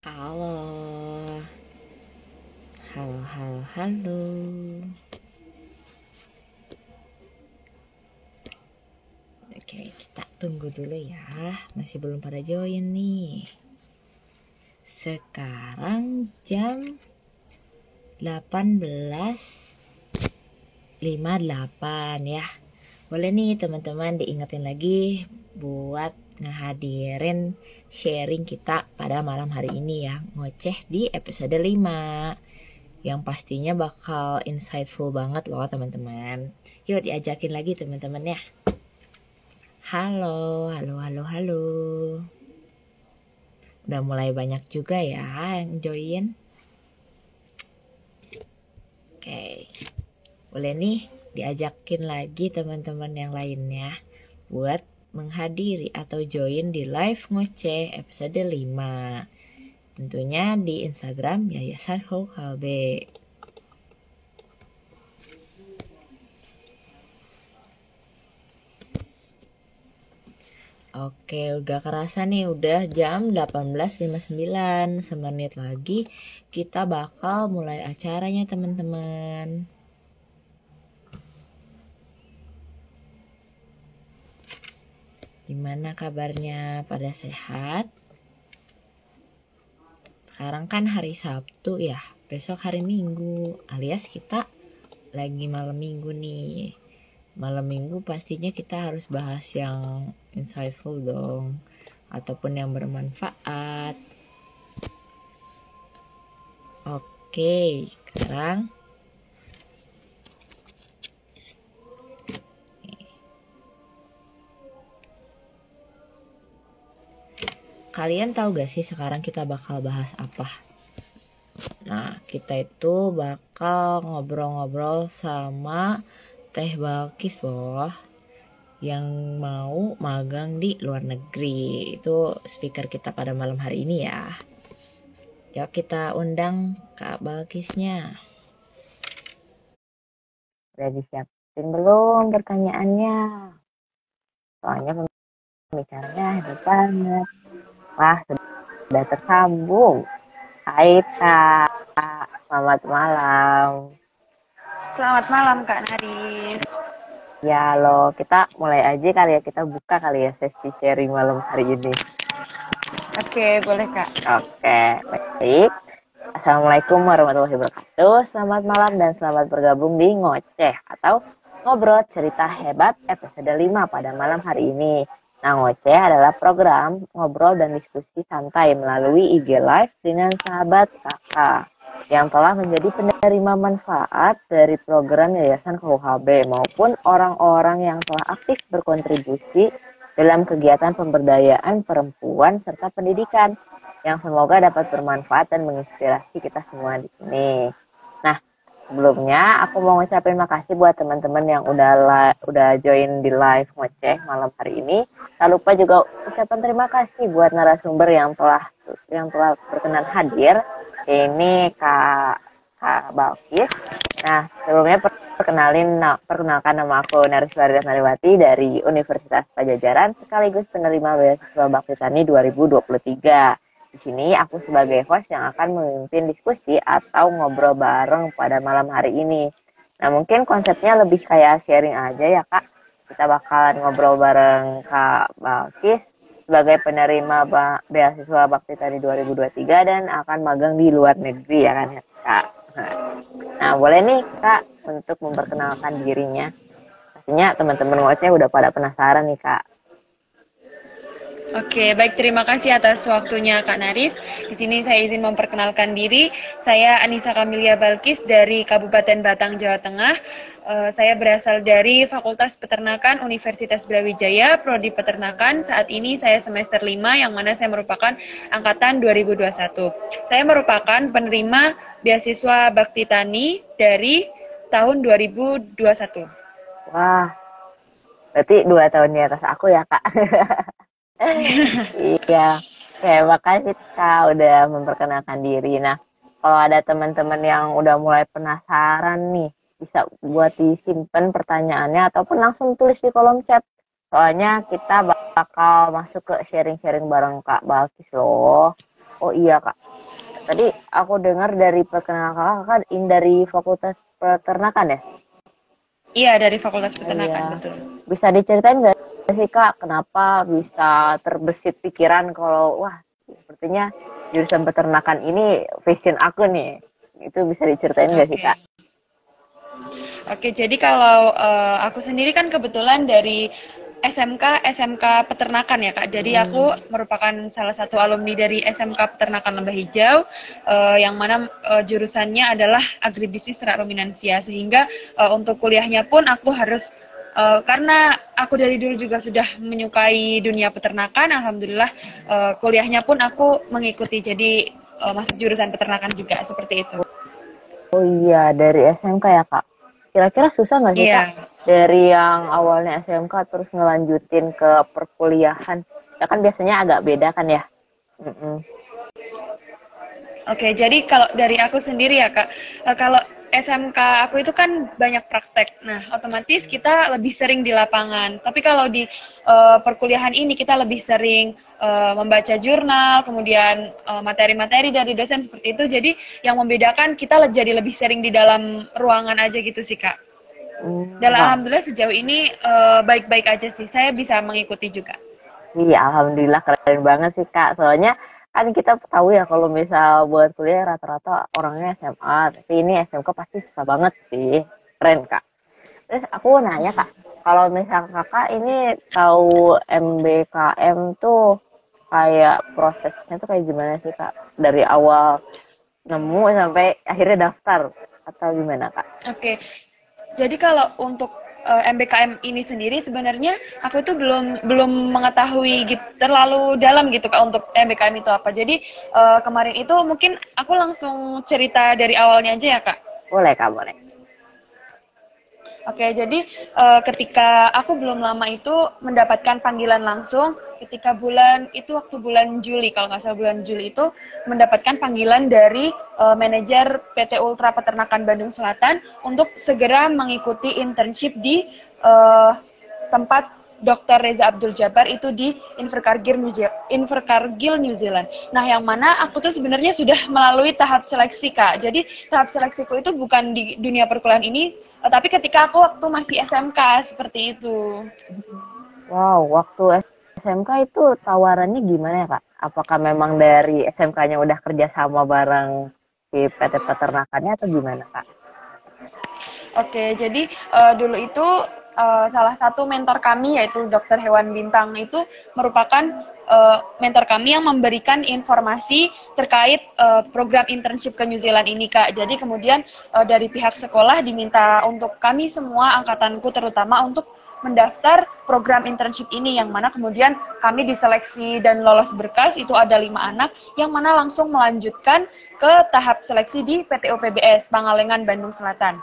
Halo, halo, halo, halo. Oke, kita tunggu dulu ya. Masih belum pada join nih. Sekarang jam 18.58 ya. Boleh nih teman-teman diingetin lagi buat ngehadirin sharing kita pada malam hari ini ya. Ngoceh di episode 5. Yang pastinya bakal insightful banget loh teman-teman. Yuk diajakin lagi teman-teman ya. Halo, halo, halo, halo. Udah mulai banyak juga ya yang join. Oke, boleh nih diajakin lagi teman-teman yang lainnya buat menghadiri atau join di live ngoceh episode 5. Tentunya di Instagram Yayasan HOHB. Oke, udah kerasa nih, udah jam 18.59. Semenit lagi kita bakal mulai acaranya teman-teman. Gimana kabarnya? Pada sehat? Sekarang kan hari Sabtu ya, besok hari Minggu, alias kita lagi malam minggu nih. Malam minggu pastinya kita harus bahas yang insightful dong, ataupun yang bermanfaat. Oke, sekarang kalian tahu gak sih sekarang kita bakal bahas apa? Nah, kita itu bakal ngobrol-ngobrol sama Teh Balkis loh, yang mau magang di luar negeri. Itu speaker kita pada malam hari ini ya. Yuk kita undang Kak Balkisnya. Udah disiapin belum pertanyaannya? Soalnya pembicaranya hebat banget. Wah, sudah tersambung. Hai Kak, selamat malam. Selamat malam Kak Naris. Ya loh, kita mulai aja kali ya, kita buka kali ya sesi sharing malam hari ini. Oke, boleh Kak. Oke, baik. Assalamualaikum warahmatullahi wabarakatuh. Selamat malam dan selamat bergabung di Ngoceh atau Ngobrol Cerita Hebat episode 5 pada malam hari ini. Nah, Ngoceh adalah program ngobrol dan diskusi santai melalui IG Live dengan sahabat kakak yang telah menjadi penerima manfaat dari program Yayasan KUHB maupun orang-orang yang telah aktif berkontribusi dalam kegiatan pemberdayaan perempuan serta pendidikan yang semoga dapat bermanfaat dan menginspirasi kita semua di sini. Nah, sebelumnya aku mau ngucapin makasih buat teman-teman yang udah join di live ngoceh malam hari ini. Tak lupa juga ucapan terima kasih buat narasumber yang telah berkenan hadir. Ini Kak Balkis. Nah, sebelumnya perkenalkan nama aku Naris Baridas Nariwati dari Universitas Pajajaran sekaligus penerima beasiswa Bakti Tani 2023. Di sini aku sebagai host yang akan memimpin diskusi atau ngobrol bareng pada malam hari ini. Nah, mungkin konsepnya lebih kayak sharing aja ya Kak. Kita bakalan ngobrol bareng Kak Balkis sebagai penerima beasiswa Bakti Tani 2023 dan akan magang di luar negeri ya kan Kak. Nah, boleh nih Kak untuk memperkenalkan dirinya. Pastinya teman-teman ngoceh udah pada penasaran nih Kak. Oke, baik, terima kasih atas waktunya Kak Naris. Di sini saya izin memperkenalkan diri. Saya Anissa Kamilia Balkis dari Kabupaten Batang, Jawa Tengah. Saya berasal dari Fakultas Peternakan Universitas Brawijaya, Prodi Peternakan. Saat ini saya semester 5, yang mana saya merupakan angkatan 2021. Saya merupakan penerima beasiswa Bakti Tani dari tahun 2021. Wah, berarti 2 tahun di atas aku ya Kak. Iya, oke, makasih Kak udah memperkenalkan diri. Nah, kalau ada teman-teman yang udah mulai penasaran nih, bisa buat disimpan pertanyaannya ataupun langsung tulis di kolom chat. Soalnya kita bakal masuk ke sharing-sharing bareng Kak Balkis loh. Oh iya Kak, Tadi aku dengar dari perkenalan kakak ini dari Fakultas Peternakan ya? Iya, dari Fakultas Peternakan, Iya. betul. Bisa diceritain nggak sih kak, kenapa bisa terbesit pikiran kalau wah sepertinya jurusan peternakan ini passion aku nih. Itu bisa diceritain nggak sih Oke. kak? Oke, jadi kalau aku sendiri kan kebetulan dari SMK Peternakan ya Kak. Jadi aku merupakan salah satu alumni dari SMK Peternakan Lembah Hijau, yang mana jurusannya adalah agribisnis ternak ruminansia. Sehingga untuk kuliahnya pun aku harus karena aku dari dulu juga sudah menyukai dunia peternakan, alhamdulillah kuliahnya pun aku mengikuti. Jadi masuk jurusan peternakan juga seperti itu. Oh iya, dari SMK ya kak. Kira-kira susah nggak sih kak? Iya. Dari yang awalnya SMK terus ngelanjutin ke perkuliahan. Ya kan biasanya agak beda kan ya? Mm-mm. Oke, jadi kalau dari aku sendiri ya Kak, kalau SMK aku itu kan banyak praktek. Nah, otomatis kita lebih sering di lapangan. Tapi kalau di perkuliahan ini kita lebih sering membaca jurnal, kemudian materi-materi dari dosen seperti itu. Jadi yang membedakan kita jadi lebih sering di dalam ruangan aja gitu sih Kak. Dan Wah, alhamdulillah sejauh ini baik-baik aja sih. Saya bisa mengikuti juga. iya, alhamdulillah keren banget sih Kak. Soalnya kan kita tahu ya kalau misal buat kuliah rata-rata orangnya SMA, tapi ini SMK pasti susah banget sih. Keren Kak. Terus aku nanya Kak, kalau misal Kakak ini tahu MBKM tuh kayak prosesnya tuh kayak gimana sih Kak? Dari awal nemu sampai akhirnya daftar atau gimana Kak? Oke, jadi kalau untuk MBKM ini sendiri sebenarnya aku itu belum mengetahui gitu, terlalu dalam gitu Kak untuk MBKM itu apa. Jadi kemarin itu mungkin aku langsung cerita dari awalnya aja ya Kak. Boleh Kak, boleh. Oke, jadi ketika aku belum lama itu mendapatkan panggilan langsung, ketika waktu bulan Juli, kalau nggak salah bulan Juli itu mendapatkan panggilan dari manajer PT Ultra Peternakan Bandung Selatan untuk segera mengikuti internship di tempat Dr. Reza Abdul Jabbar itu di Invercargill New Zealand. Nah, yang mana aku tuh sebenarnya sudah melalui tahap seleksi Kak. Jadi tahap seleksiku itu bukan di dunia perkuliahan ini, tapi ketika aku waktu masih SMK seperti itu. Wow, waktu SMK itu tawarannya gimana ya Kak? Apakah memang dari SMK-nya udah kerja sama bareng si PT peternakannya atau gimana Kak? Oke, jadi dulu itu salah satu mentor kami yaitu Dr. Hewan Bintang itu merupakan mentor kami yang memberikan informasi terkait program internship ke New Zealand ini Kak. Jadi kemudian dari pihak sekolah diminta untuk kami semua angkatanku terutama untuk mendaftar program internship ini yang mana kemudian kami diseleksi dan lolos berkas itu ada 5 anak yang mana langsung melanjutkan ke tahap seleksi di PTO PBS Pangalengan Bandung Selatan.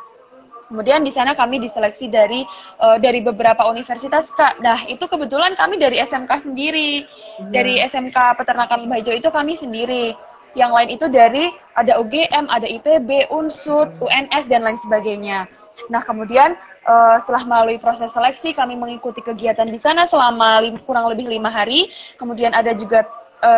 Kemudian di sana kami diseleksi dari beberapa universitas Kak. Nah itu kebetulan kami dari SMK sendiri, dari SMK Peternakan Lembah Hijau itu kami sendiri. Yang lain itu dari ada UGM, ada IPB, Unsud, UNS dan lain sebagainya. Nah kemudian setelah melalui proses seleksi kami mengikuti kegiatan di sana selama kurang lebih 5 hari. Kemudian ada juga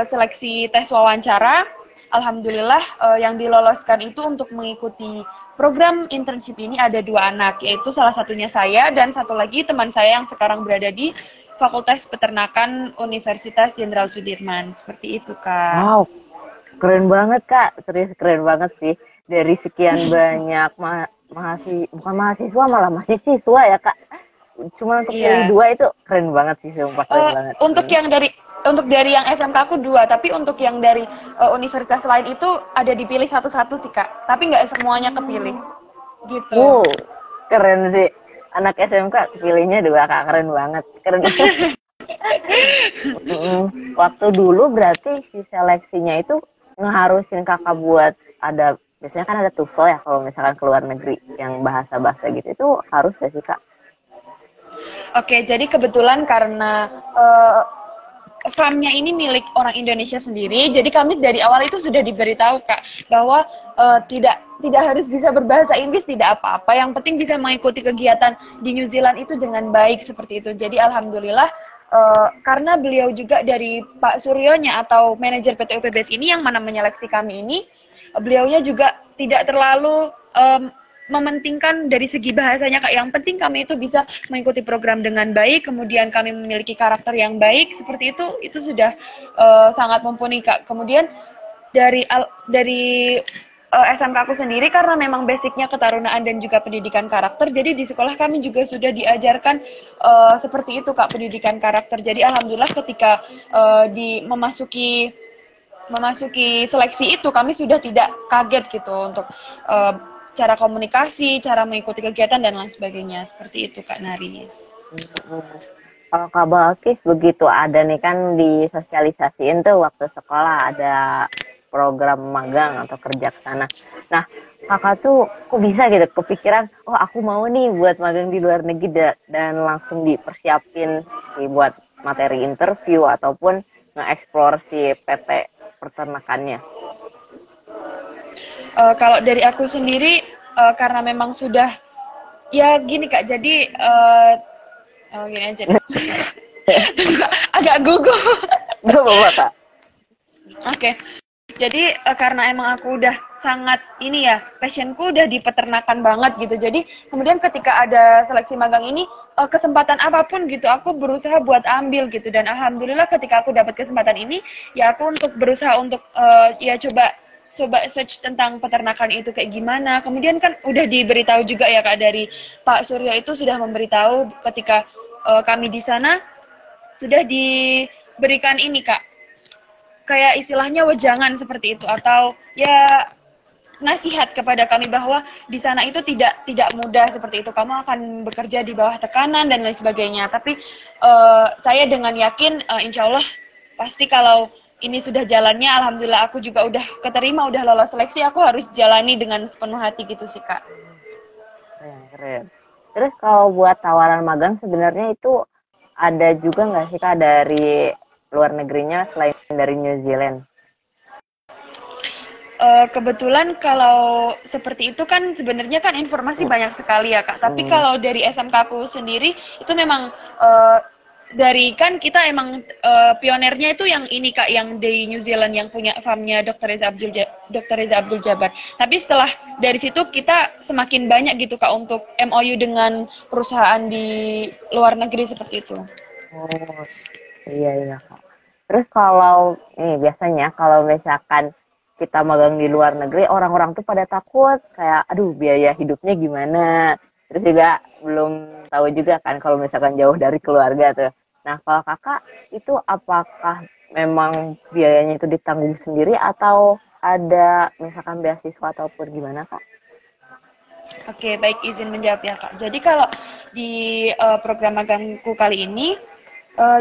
seleksi tes wawancara. Alhamdulillah yang diloloskan itu untuk mengikuti program internship ini ada 2 anak, yaitu salah satunya saya dan satu lagi teman saya yang sekarang berada di Fakultas Peternakan Universitas Jenderal Sudirman. Seperti itu, Kak. Wow, keren banget Kak. Serius keren banget sih. Dari sekian banyak bukan mahasiswa malah mahasiswa ya Kak. Cuma untuk pilih 2 itu keren banget sih, sumpah keren banget. Untuk dari yang SMK aku 2, tapi untuk yang dari universitas lain itu ada dipilih satu-satu sih Kak. Tapi nggak semuanya kepilih. Gitu. Keren sih. Anak SMK pilihnya 2 Kak, keren banget. Keren. Waktu dulu berarti si seleksinya itu ngeharusin Kakak buat biasanya kan ada TOEFL ya kalau misalkan ke luar negeri yang bahasa-bahasa gitu, itu harus gak sih Kak? Oke, jadi kebetulan karena farmnya ini milik orang Indonesia sendiri, jadi kami dari awal itu sudah diberitahu Kak bahwa tidak harus bisa berbahasa Inggris, tidak apa-apa, yang penting bisa mengikuti kegiatan di New Zealand itu dengan baik seperti itu. Jadi alhamdulillah karena beliau juga dari Pak Suryonya atau manajer PT UPBS ini yang mana menyeleksi kami ini, beliaunya juga tidak terlalu mementingkan dari segi bahasanya Kak. Yang penting kami itu bisa mengikuti program dengan baik, kemudian kami memiliki karakter yang baik, seperti itu sudah sangat mumpuni Kak. Kemudian dari SMK aku sendiri, karena memang basicnya ketarunaan dan juga pendidikan karakter, jadi di sekolah kami juga sudah diajarkan seperti itu Kak, pendidikan karakter. Jadi alhamdulillah ketika memasuki seleksi itu kami sudah tidak kaget gitu untuk cara komunikasi, cara mengikuti kegiatan dan lain sebagainya. Seperti itu Kak Naris. Kalau Kak Balkis begitu ada nih kan disosialisasiin tuh waktu sekolah ada program magang atau kerja ke sana. Nah, Kakak tuh kok bisa gitu kepikiran, oh aku mau nih buat magang di luar negeri dan langsung dipersiapin buat materi interview ataupun nge-explore si PT peternakannya. Kalau dari aku sendiri, karena memang sudah, ya gini Kak, jadi gini aja deh. Agak gugup. Gak apa-apa Kak. Oke. Jadi karena emang aku udah sangat ini ya, passionku udah di peternakan banget gitu. Jadi kemudian ketika ada seleksi magang ini, kesempatan apapun gitu aku berusaha buat ambil gitu. Dan alhamdulillah ketika aku dapat kesempatan ini, ya aku untuk berusaha untuk ya coba search tentang peternakan itu kayak gimana. Kemudian kan udah diberitahu juga ya Kak, dari Pak Suryo itu sudah memberitahu ketika kami di sana sudah diberikan ini Kak, kayak istilahnya wejangan seperti itu, atau ya nasihat kepada kami bahwa di sana itu tidak mudah seperti itu, kamu akan bekerja di bawah tekanan dan lain sebagainya. Tapi saya dengan yakin insya Allah pasti kalau ini sudah jalannya, alhamdulillah aku juga udah keterima, udah lolos seleksi, aku harus jalani dengan sepenuh hati gitu sih Kak. Keren. Terus kalau buat tawaran magang sebenarnya itu ada juga nggak sih Kak dari luar negerinya selain dari New Zealand? Kebetulan kalau seperti itu kan sebenarnya kan informasi banyak sekali ya Kak. Tapi kalau dari SMK aku sendiri itu memang dari kan kita emang pionernya itu yang ini Kak, yang di New Zealand yang punya farmnya Dr. Reza Abdul Jabbar. Tapi setelah dari situ kita semakin banyak gitu Kak untuk MOU dengan perusahaan di luar negeri seperti itu. Oh iya Kak. Terus kalau biasanya kalau misalkan kita magang di luar negeri, orang-orang tuh pada takut kayak aduh biaya hidupnya gimana. Terus juga belum tahu juga kan kalau misalkan jauh dari keluarga tuh. Nah, kalau Kakak itu apakah memang biayanya itu ditanggung sendiri atau ada misalkan beasiswa ataupun gimana Kak? Oke, baik, izin menjawab ya Kak. Jadi kalau di program magangku kali ini,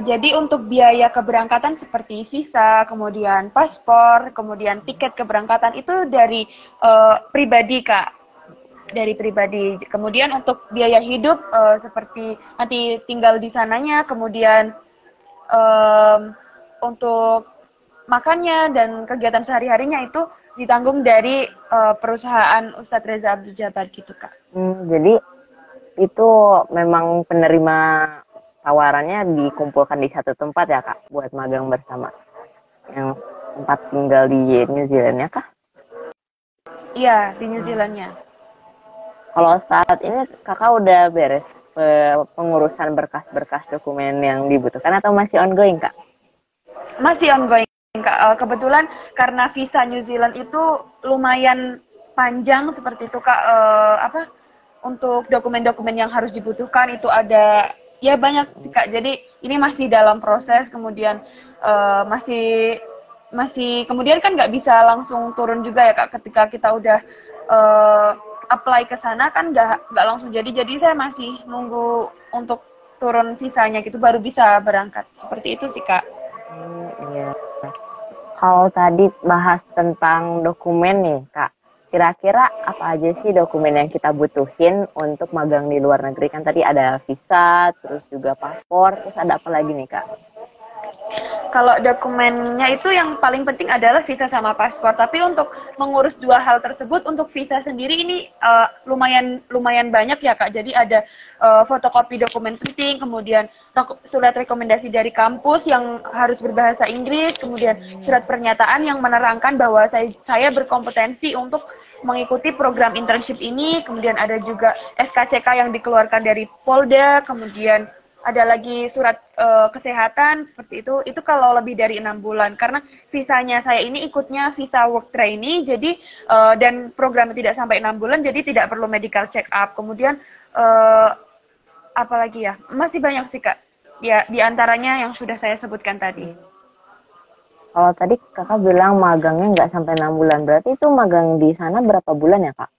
jadi untuk biaya keberangkatan seperti visa, kemudian paspor, kemudian tiket keberangkatan itu dari pribadi Kak. Dari pribadi. Kemudian untuk biaya hidup seperti nanti tinggal di sananya, kemudian untuk makannya dan kegiatan sehari-harinya itu ditanggung dari perusahaan Ustadz Reza Abdul Jabbar gitu Kak. Jadi itu memang penerima tawarannya dikumpulkan di satu tempat ya Kak buat magang bersama yang tempat tinggal di New Zealand ya Kak? Iya, di New Zealandnya. Kalau saat ini Kakak udah beres pengurusan berkas-berkas dokumen yang dibutuhkan atau masih ongoing Kak? Masih ongoing Kak. Kebetulan karena visa New Zealand itu lumayan panjang seperti itu Kak. Untuk dokumen-dokumen yang harus dibutuhkan itu ada ya banyak sih Kak. Jadi ini masih dalam proses, kemudian masih kemudian kan nggak bisa langsung turun juga ya Kak, ketika kita udah apply ke sana kan nggak langsung jadi saya masih nunggu untuk turun visanya gitu baru bisa berangkat, seperti itu sih Kak. Iya. Kalau tadi bahas tentang dokumen nih Kak, kira-kira apa aja sih dokumen yang kita butuhin untuk magang di luar negeri? Kan tadi ada visa, terus juga paspor, terus ada apa lagi nih Kak? Kalau dokumennya itu yang paling penting adalah visa sama paspor. Tapi untuk mengurus dua hal tersebut, untuk visa sendiri ini lumayan banyak ya Kak. Jadi ada fotokopi dokumen penting, kemudian surat rekomendasi dari kampus yang harus berbahasa Inggris, kemudian surat pernyataan yang menerangkan bahwa saya berkompetensi untuk mengikuti program internship ini, kemudian ada juga SKCK yang dikeluarkan dari Polda, kemudian ada lagi surat kesehatan seperti itu kalau lebih dari 6 bulan karena visanya saya ini ikutnya visa work trainee jadi dan programnya tidak sampai 6 bulan jadi tidak perlu medical check up. Kemudian apalagi ya masih banyak sih Kak ya diantaranya yang sudah saya sebutkan tadi. Kalau tadi kakak bilang magangnya nggak sampai 6 bulan, berarti itu magang di sana berapa bulan ya kak?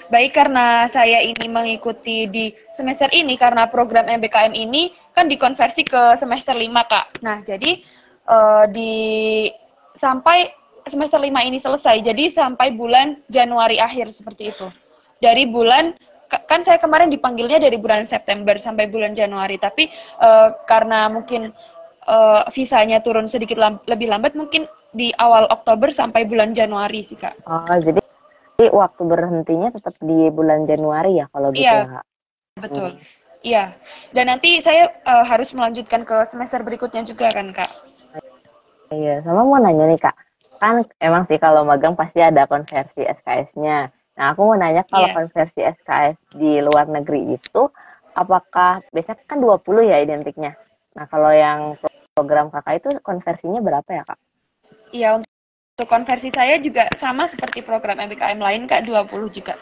Baik, karena saya ini mengikuti di semester ini, karena program MBKM ini kan dikonversi ke semester 5, Kak. Nah, jadi sampai semester 5 ini selesai, jadi sampai bulan Januari akhir, seperti itu. Dari bulan, kan saya kemarin dipanggilnya dari bulan September sampai bulan Januari, tapi karena mungkin visanya turun sedikit lebih lambat, mungkin di awal Oktober sampai bulan Januari sih, Kak. Oh, jadi waktu berhentinya tetap di bulan Januari ya kalau gitu iya, ya Kak? Betul. Iya. Dan nanti saya harus melanjutkan ke semester berikutnya juga kan Kak? Iya, sama mau nanya nih Kak. Kan emang sih kalau magang pasti ada konversi SKS-nya. Nah, aku mau nanya kalau konversi SKS di luar negeri itu apakah biasanya kan 20 ya identiknya. Nah, kalau yang program Kakak itu konversinya berapa ya Kak? Iya, untuk konversi saya juga sama seperti program MBKM lain, Kak, 20 juga.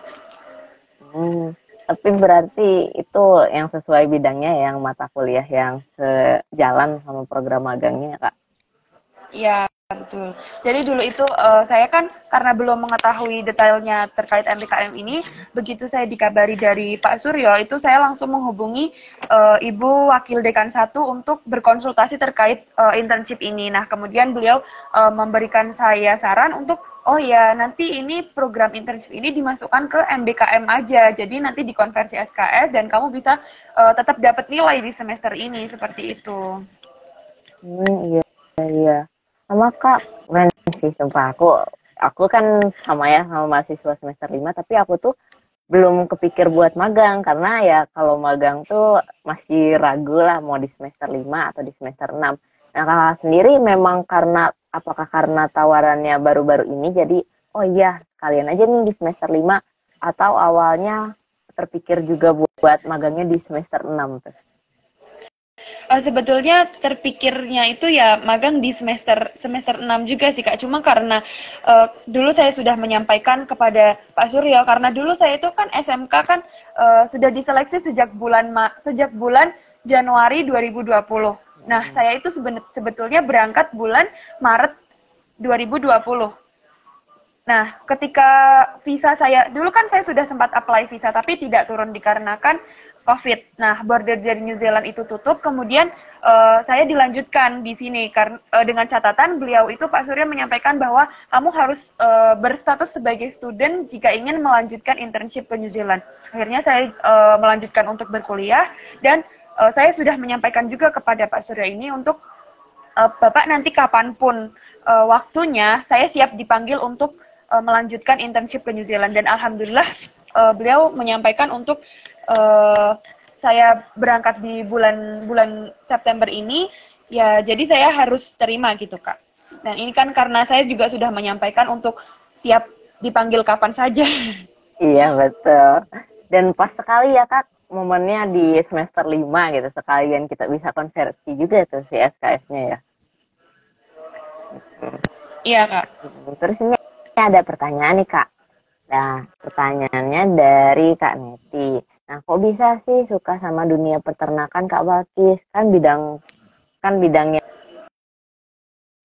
Tapi berarti itu yang sesuai bidangnya, yang mata kuliah yang sejalan sama program magangnya, Kak? Iya, betul. Jadi dulu itu saya kan karena belum mengetahui detailnya terkait MBKM ini, begitu saya dikabari dari Pak Suryo, itu saya langsung menghubungi Ibu Wakil Dekan 1 untuk berkonsultasi terkait internship ini. Nah, kemudian beliau memberikan saya saran untuk, oh ya, nanti ini program internship ini dimasukkan ke MBKM aja, jadi nanti dikonversi SKS dan kamu bisa tetap dapat nilai di semester ini, seperti itu. Iya. Sama Kak, keren sih sumpah. Aku kan sama mahasiswa semester 5, tapi aku tuh belum kepikir buat magang, karena ya kalau magang tuh masih ragu lah mau di semester 5 atau di semester 6. Nah, Kakak sendiri memang apakah karena tawarannya baru-baru ini, jadi oh iya kalian aja nih di semester 5, atau awalnya terpikir juga buat magangnya di semester 6 tuh? Sebetulnya terpikirnya itu ya magang di semester 6 juga sih Kak. Cuma karena dulu saya sudah menyampaikan kepada Pak Suryo, karena dulu saya itu kan SMK kan sudah diseleksi sejak bulan Januari 2020. Nah, saya itu sebetulnya berangkat bulan Maret 2020. Nah, ketika visa saya, dulu kan saya sudah sempat apply visa, tapi tidak turun dikarenakan COVID. Nah, border dari New Zealand itu tutup, kemudian saya dilanjutkan di sini dengan catatan beliau itu Pak Surya menyampaikan bahwa kamu harus berstatus sebagai student jika ingin melanjutkan internship ke New Zealand. Akhirnya saya melanjutkan untuk berkuliah dan saya sudah menyampaikan juga kepada Pak Surya ini untuk Bapak nanti kapanpun waktunya saya siap dipanggil untuk melanjutkan internship ke New Zealand dan alhamdulillah beliau menyampaikan untuk saya berangkat di bulan September ini, ya jadi saya harus terima gitu Kak. Dan ini kan karena saya juga sudah menyampaikan untuk siap dipanggil kapan saja. Iya betul. Dan pas sekali ya Kak, momennya di semester 5 gitu, sekalian kita bisa konversi juga tuh si SKS-nya ya. Iya Kak. Terus ini ada pertanyaan nih Kak. Nah, pertanyaannya dari Kak Neti. Nah, kok bisa sih suka sama dunia peternakan Kak Balkis? Kan bidangnya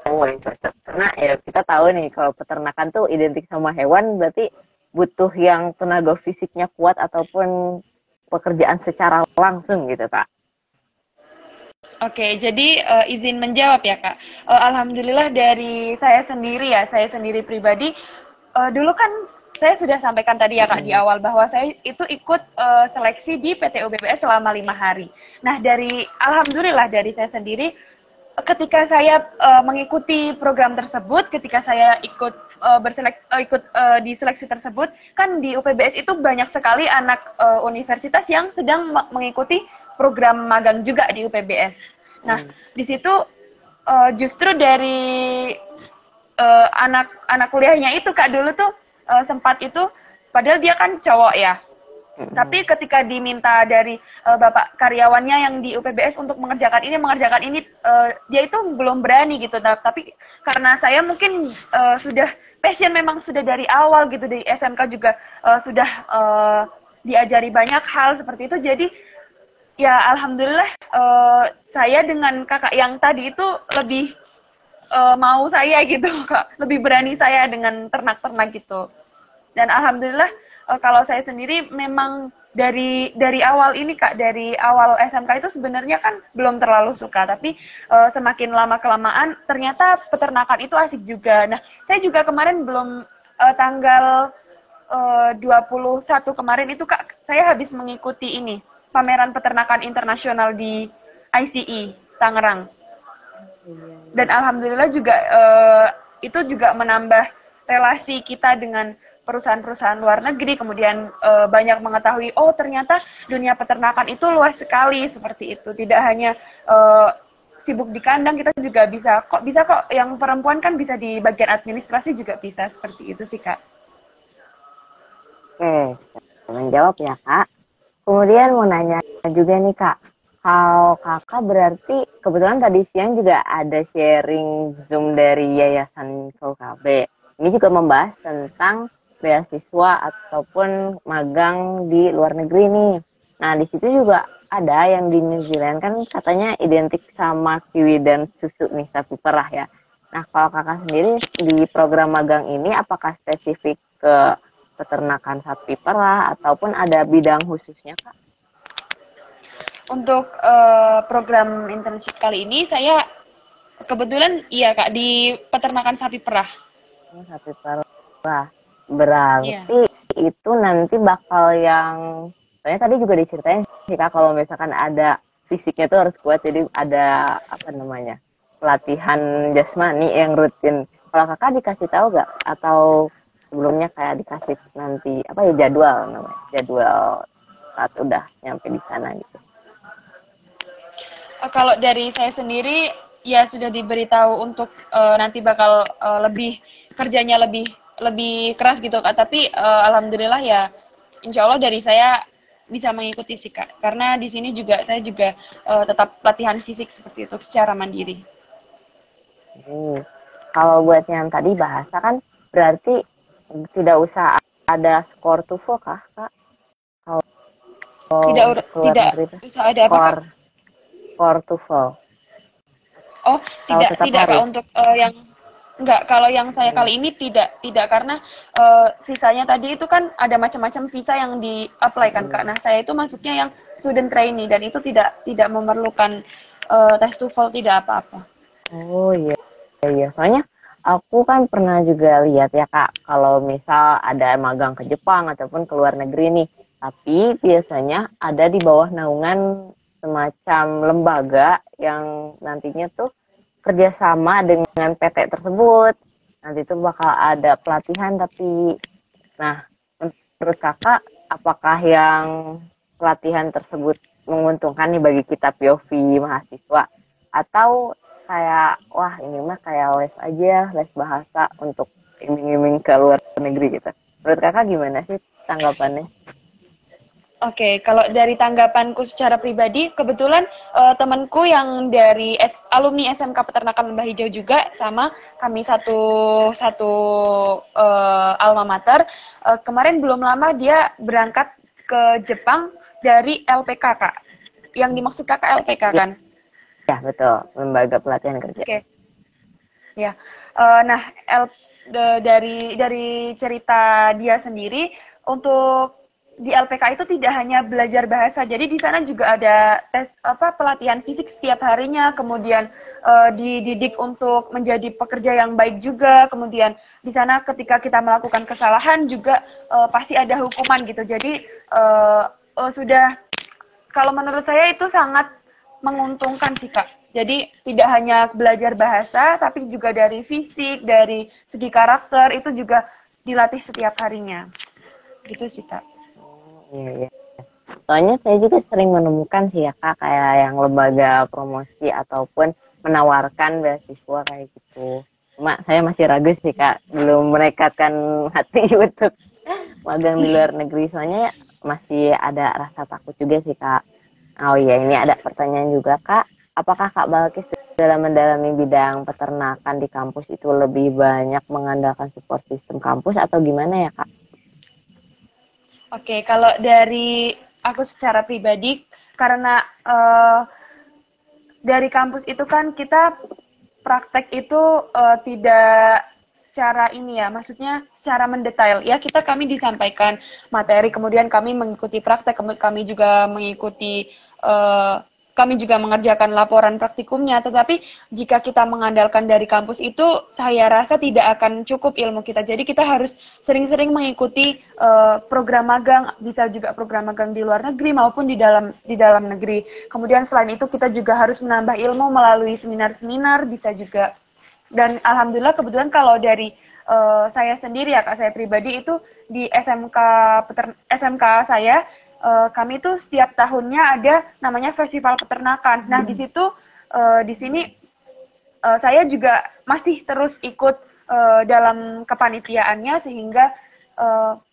yang cocok. Karena ya kita tahu nih kalau peternakan tuh identik sama hewan, berarti butuh yang tenaga fisiknya kuat ataupun pekerjaan secara langsung gitu Kak. Oke, jadi izin menjawab ya Kak. Alhamdulillah dari saya sendiri pribadi, dulu kan saya sudah sampaikan tadi ya Kak di awal bahwa saya itu ikut seleksi di PTU BPS selama 5 hari. Nah alhamdulillah dari saya sendiri ketika saya mengikuti program tersebut, ketika saya ikut di seleksi tersebut, kan di UPBS itu banyak sekali anak universitas yang sedang mengikuti program magang juga di UPBS. Nah, di situ justru dari anak kuliahnya itu Kak dulu tuh sempat itu, padahal dia kan cowok ya. Tapi ketika diminta dari bapak karyawannya yang di UPBS untuk mengerjakan ini, dia itu belum berani gitu. Tapi karena saya mungkin sudah passion, memang sudah dari awal gitu, di SMK juga sudah diajari banyak hal seperti itu. Jadi ya alhamdulillah saya dengan kakak yang tadi itu lebih mau saya gitu Kak, lebih berani saya dengan ternak-ternak gitu. Dan alhamdulillah kalau saya sendiri memang dari awal ini Kak, dari awal SMK itu sebenarnya kan belum terlalu suka, tapi semakin lama kelamaan ternyata peternakan itu asik juga. Nah, saya juga kemarin belum tanggal 21 kemarin itu Kak, saya habis mengikuti ini, pameran peternakan internasional di ICE Tangerang. Dan alhamdulillah juga itu juga menambah relasi kita dengan perusahaan-perusahaan luar negeri, kemudian banyak mengetahui, oh ternyata dunia peternakan itu luas sekali seperti itu. Tidak hanya sibuk di kandang, kita juga bisa kok yang perempuan kan bisa di bagian administrasi juga bisa, seperti itu sih Kak. Oke, menjawab ya Kak. Kemudian mau nanya juga nih Kak, kalau Kakak berarti kebetulan tadi siang juga ada sharing Zoom dari Yayasan KB. Ini juga membahas tentang beasiswa ataupun magang di luar negeri nih. Nah, di situ juga ada yang di New Zealand kan katanya identik sama kiwi dan susu nih, sapi perah ya. Nah, kalau Kakak sendiri di program magang ini apakah spesifik ke peternakan sapi perah ataupun ada bidang khususnya, Kak? Untuk program internship kali ini saya kebetulan iya Kak di peternakan sapi perah. Sapi perah. Berarti itu nanti bakal yang, soalnya tadi juga diceritain sih Kak, kalau misalkan ada fisiknya tuh harus kuat, jadi ada pelatihan jasmani yang rutin. Kalau Kakak dikasih tahu gak? Atau sebelumnya kayak dikasih nanti jadwal saat udah nyampe di sana gitu? Kalau dari saya sendiri ya sudah diberitahu untuk nanti bakal lebih kerjanya lebih keras gitu Kak, tapi alhamdulillah ya insya Allah dari saya bisa mengikuti sih Kak, karena di sini juga saya juga tetap latihan fisik seperti itu secara mandiri. Kalau buat yang tadi bahasa kan berarti tidak usah ada skor TOEFL kah Kak? Tidak usah ada apa Kak? Skor TOEFL. Oh tidak Kak, untuk yang enggak, kalau yang saya kali ini tidak karena visanya tadi itu kan ada macam-macam visa yang di-apply kan Kak. Nah, saya itu masuknya yang student trainee dan itu tidak memerlukan tes TOEFL, tidak apa-apa. Oh iya. Soalnya aku kan pernah juga lihat ya Kak, kalau misal ada magang ke Jepang ataupun ke luar negeri nih, tapi biasanya ada di bawah naungan semacam lembaga yang nantinya tuh kerjasama dengan PT tersebut. Nanti itu bakal ada pelatihan, tapi nah menurut Kakak apakah yang pelatihan tersebut menguntungkan nih bagi kita POV mahasiswa, atau kayak wah ini mah kayak les aja, les bahasa untuk iming-iming ke luar negeri gitu? Menurut Kakak gimana sih tanggapannya? Oke, kalau dari tanggapanku secara pribadi, kebetulan temanku yang dari alumni SMK Peternakan Lembah Hijau juga sama kami satu alma mater. Kemarin belum lama dia berangkat ke Jepang dari LPK Kak. Yang dimaksud Kakak LPK kan? Ya betul, lembaga pelatihan kerja. Oke. Ya, nah dari cerita dia sendiri, untuk di LPK itu tidak hanya belajar bahasa, jadi di sana juga ada tes pelatihan fisik setiap harinya, kemudian dididik untuk menjadi pekerja yang baik juga, kemudian di sana ketika kita melakukan kesalahan juga pasti ada hukuman gitu. Jadi sudah, kalau menurut saya itu sangat menguntungkan sih Kak. Jadi tidak hanya belajar bahasa, tapi juga dari fisik, dari segi karakter, itu juga dilatih setiap harinya. Gitu sih, Kak. Iya, iya. Soalnya saya juga sering menemukan sih ya Kak, kayak yang lembaga promosi ataupun menawarkan beasiswa kayak gitu. Cuma saya masih ragu sih Kak, belum menekatkan hati untuk magang di luar negeri. Soalnya masih ada rasa takut juga sih Kak. Oh iya, ini ada pertanyaan juga Kak. Apakah Kak Balkis dalam mendalami bidang peternakan di kampus itu lebih banyak mengandalkan support sistem kampus atau gimana ya Kak? Oke, kalau dari aku secara pribadi, karena dari kampus itu kan kita praktek itu tidak secara ini ya, maksudnya secara mendetail. Ya, kami disampaikan materi, kemudian kami mengikuti praktek, kami juga mengikuti kami juga mengerjakan laporan praktikumnya, tetapi jika kita mengandalkan dari kampus itu, saya rasa tidak akan cukup ilmu kita. Jadi kita harus sering-sering mengikuti program magang, bisa juga program magang di luar negeri maupun di dalam negeri. Kemudian selain itu kita juga harus menambah ilmu melalui seminar-seminar, bisa juga. Dan alhamdulillah kebetulan kalau dari saya sendiri ya Kak, saya pribadi itu di SMK saya, kami itu setiap tahunnya ada namanya festival peternakan. Nah, di sini saya juga masih terus ikut dalam kepanitiaannya sehingga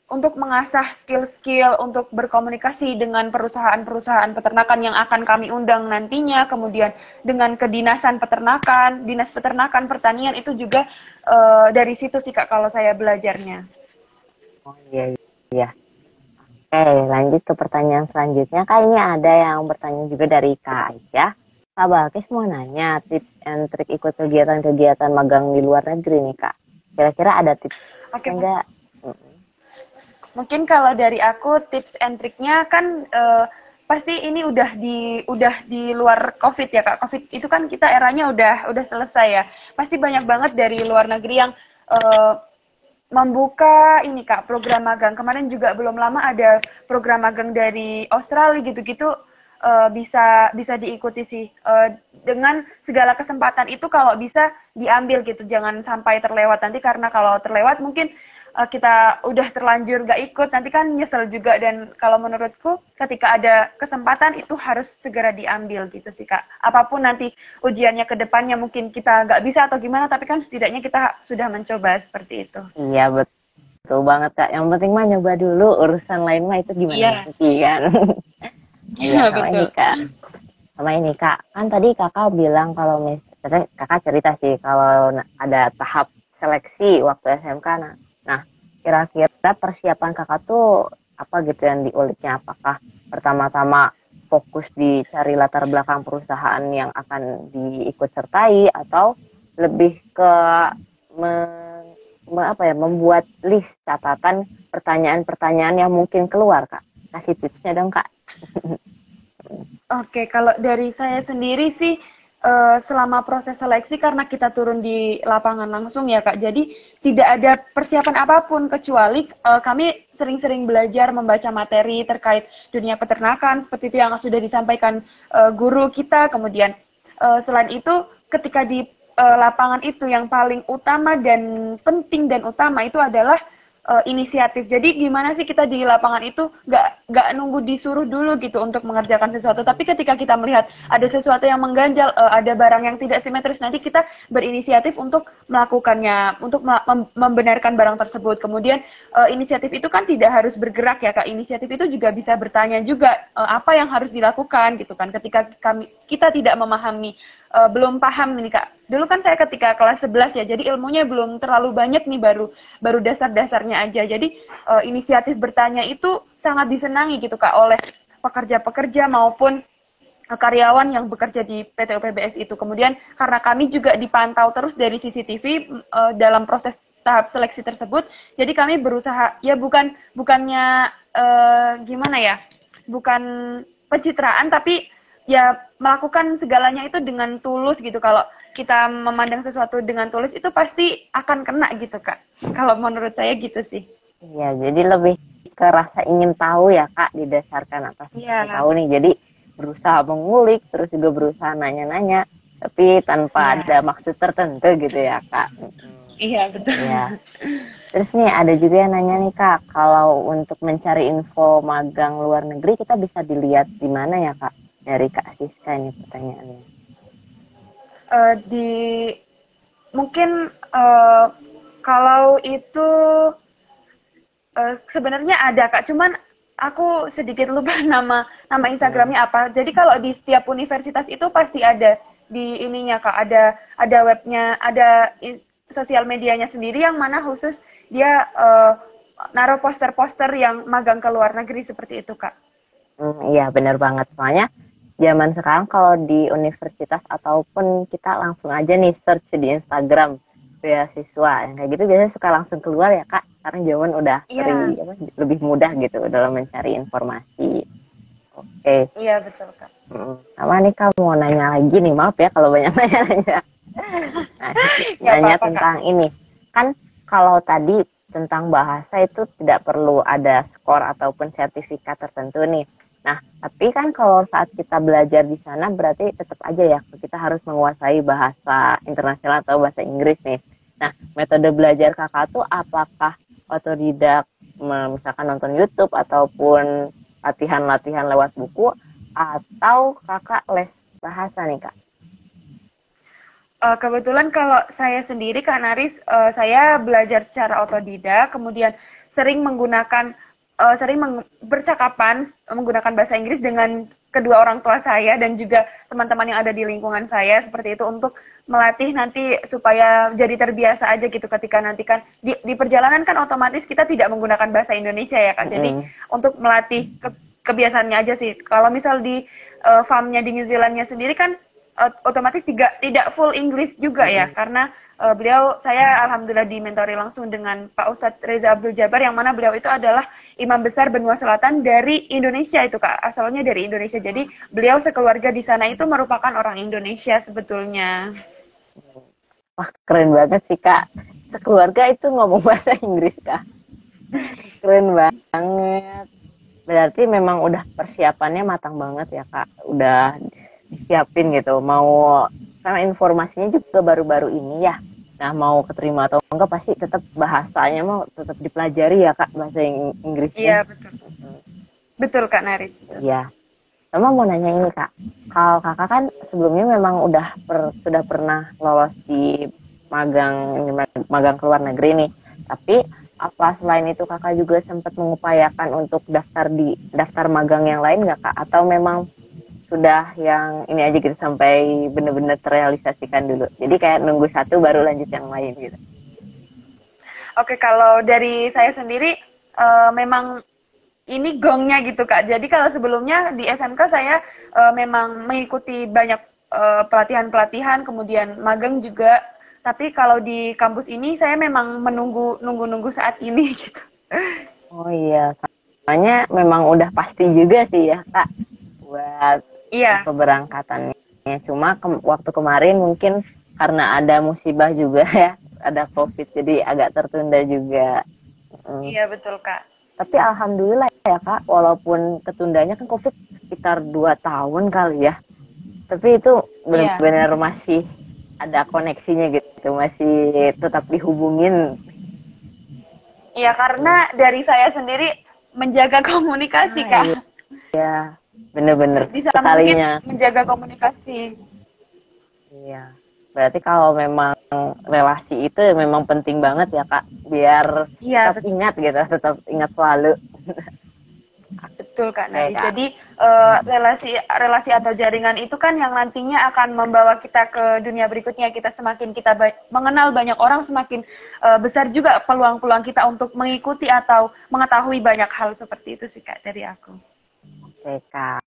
untuk mengasah skill-skill untuk berkomunikasi dengan perusahaan-perusahaan peternakan yang akan kami undang nantinya, kemudian dengan kedinasan peternakan, dinas peternakan, pertanian itu juga dari situ sih Kak kalau saya belajarnya. Oh iya, iya. Oke, lanjut ke pertanyaan selanjutnya. Kak, ini ada yang bertanya juga dari Kak Aisyah. Kak Balkis mau nanya tips and trik ikut kegiatan-kegiatan magang di luar negeri nih Kak. Kira-kira ada tips enggak? Mungkin kalau dari aku tips and triknya kan pasti ini udah di luar COVID ya Kak. COVID itu kan kita eranya udah selesai ya. Pasti banyak banget dari luar negeri yang membuka ini Kak program magang. Kemarin juga belum lama ada program magang dari Australia gitu-gitu, bisa diikuti sih. Dengan segala kesempatan itu kalau bisa diambil gitu, jangan sampai terlewat nanti, karena kalau terlewat mungkin kita udah terlanjur gak ikut, nanti kan nyesel juga. Dan kalau menurutku ketika ada kesempatan itu harus segera diambil gitu sih Kak. Apapun nanti ujiannya ke depannya mungkin kita gak bisa atau gimana, tapi kan setidaknya kita sudah mencoba seperti itu. Iya, betul banget Kak. Yang penting mah nyoba dulu, urusan lain mah itu gimana nanti kan. Iya, sama ini Kak. Sama ini Kak, kan tadi Kakak bilang kalau misalnya Kakak cerita sih kalau ada tahap seleksi waktu SMK. Nah, kira-kira persiapan Kakak tuh apa gitu yang diuliknya? Apakah pertama-tama fokus dicari latar belakang perusahaan yang akan diikut sertai, atau lebih ke membuat list catatan pertanyaan-pertanyaan yang mungkin keluar Kak? Kasih tipsnya dong Kak. Oke, kalau dari saya sendiri sih selama proses seleksi, karena kita turun di lapangan langsung ya Kak, jadi tidak ada persiapan apapun kecuali kami sering-sering belajar membaca materi terkait dunia peternakan seperti itu yang sudah disampaikan guru kita. Kemudian selain itu ketika di lapangan itu yang paling utama dan penting dan utama itu adalah inisiatif. Jadi gimana sih kita di lapangan itu nggak nunggu disuruh dulu gitu untuk mengerjakan sesuatu. Tapi ketika kita melihat ada sesuatu yang mengganjal, ada barang yang tidak simetris, nanti kita berinisiatif untuk melakukannya, untuk membenarkan barang tersebut. Kemudian inisiatif itu kan tidak harus bergerak ya Kak. Inisiatif itu juga bisa bertanya juga apa yang harus dilakukan gitu kan. Ketika kita tidak memahami, belum paham nih Kak. Dulu kan saya ketika kelas 11 ya, jadi ilmunya belum terlalu banyak nih, baru dasar-dasarnya aja. Jadi inisiatif bertanya itu sangat disenangi gitu Kak oleh pekerja-pekerja maupun karyawan yang bekerja di PT UPBS itu. Kemudian karena kami juga dipantau terus dari CCTV dalam proses tahap seleksi tersebut, jadi kami berusaha ya bukannya gimana ya, bukan pencitraan, tapi ya melakukan segalanya itu dengan tulus gitu. Kalau kita memandang sesuatu dengan tulus itu pasti akan kena gitu Kak. Kalau menurut saya gitu sih. Iya, jadi lebih ke rasa ingin tahu ya Kak, didasarkan atas ingin tahu nih. Jadi berusaha mengulik, terus juga berusaha nanya-nanya. tapi tanpa Iya, ada maksud tertentu gitu ya Kak. iya betul. Iya. Terus nih ada juga yang nanya nih Kak, kalau untuk mencari info magang luar negeri kita bisa dilihat di mana ya Kak? Dari Kak Siska ini pertanyaannya. Di mungkin kalau itu sebenarnya ada Kak, cuman aku sedikit lupa nama Hmm. Instagramnya apa. Jadi kalau di setiap universitas itu pasti ada di ininya Kak, ada webnya, ada sosial medianya sendiri yang mana khusus dia naruh poster-poster yang magang ke luar negeri seperti itu Kak. Iya benar banget. Soalnya zaman sekarang kalau di universitas ataupun kita langsung aja nih search di Instagram beasiswa yang kayak gitu biasanya suka langsung keluar ya Kak. Sekarang zaman udah Iya, lebih mudah gitu dalam mencari informasi. Oke. iya betul Kak. Sama nih Kak mau nanya lagi nih, maaf ya kalau banyak nanya-nanya. Nah, Nggak nanya apa-apa Kak. tentang ini. Kan kalau tadi tentang bahasa itu tidak perlu ada skor ataupun sertifikat tertentu nih. Nah, tapi kan kalau saat kita belajar di sana berarti tetap aja ya kita harus menguasai bahasa internasional atau bahasa Inggris nih. Nah, metode belajar Kakak tuh apakah otodidak, misalkan nonton YouTube ataupun latihan-latihan lewat buku atau Kakak les bahasa nih Kak? Kebetulan kalau saya sendiri Kak Naris, saya belajar secara otodidak, kemudian sering menggunakan bercakapan menggunakan bahasa Inggris dengan kedua orang tua saya dan juga teman-teman yang ada di lingkungan saya seperti itu untuk melatih nanti supaya jadi terbiasa aja gitu ketika nanti kan di perjalanan kan otomatis kita tidak menggunakan bahasa Indonesia ya Kak. Jadi untuk melatih kebiasaannya aja sih. Kalau misal di farmnya di New Zealandnya sendiri kan otomatis tidak full English juga ya karena saya alhamdulillah dimentori langsung dengan Pak Ustadz Reza Abdul Jabar yang mana beliau itu adalah imam besar benua selatan dari Indonesia itu Kak, asalnya dari Indonesia. Jadi beliau sekeluarga di sana itu merupakan orang Indonesia sebetulnya. Wah keren banget sih Kak. Sekeluarga itu ngomong bahasa Inggris Kak. Keren banget. Berarti memang udah persiapannya matang banget ya Kak. Udah disiapin gitu. Mau karena informasinya juga baru-baru ini ya. Nah mau keterima atau enggak pasti tetap bahasanya mau tetap dipelajari ya Kak bahasa Inggrisnya. Iya betul. Betul Kak Naris. Iya. Sama mau nanya ini Kak. Kalau Kakak kan sebelumnya memang sudah pernah lolos di magang ke luar negeri nih. Tapi apa selain itu Kakak juga sempat mengupayakan untuk daftar magang yang lain nggak Kak? Atau memang sudah yang ini aja gitu sampai benar-benar terrealisasikan dulu. Jadi kayak nunggu satu baru lanjut yang lain gitu. Oke, kalau dari saya sendiri memang ini gongnya gitu Kak. Jadi kalau sebelumnya di SMK saya memang mengikuti banyak pelatihan-pelatihan, kemudian magang juga. Tapi kalau di kampus ini saya memang nunggu saat ini gitu. Oh iya, soalnya memang udah pasti juga sih ya Kak buat Iya, keberangkatannya. Cuma waktu kemarin mungkin karena ada musibah juga ya, ada COVID jadi agak tertunda juga. iya betul Kak. Tapi alhamdulillah ya Kak, walaupun ketundanya kan COVID sekitar 2 tahun kali ya. Tapi itu Iya. benar-benar masih ada koneksinya gitu, masih tetap dihubungin. Iya, karena dari saya sendiri menjaga komunikasi Ah, Kak. iya, bener-bener Bisa mungkin sekalinya. menjaga komunikasi. Iya. Berarti kalau memang relasi itu memang penting banget ya Kak, biar Iya, tetap ingat gitu, tetap ingat selalu. betul Kak Oke Nari. Kak. Jadi relasi atau jaringan itu kan yang nantinya akan membawa kita ke dunia berikutnya. Kita mengenal banyak orang, semakin besar juga peluang-peluang kita untuk mengikuti atau mengetahui banyak hal seperti itu sih Kak dari aku. Oke Kak,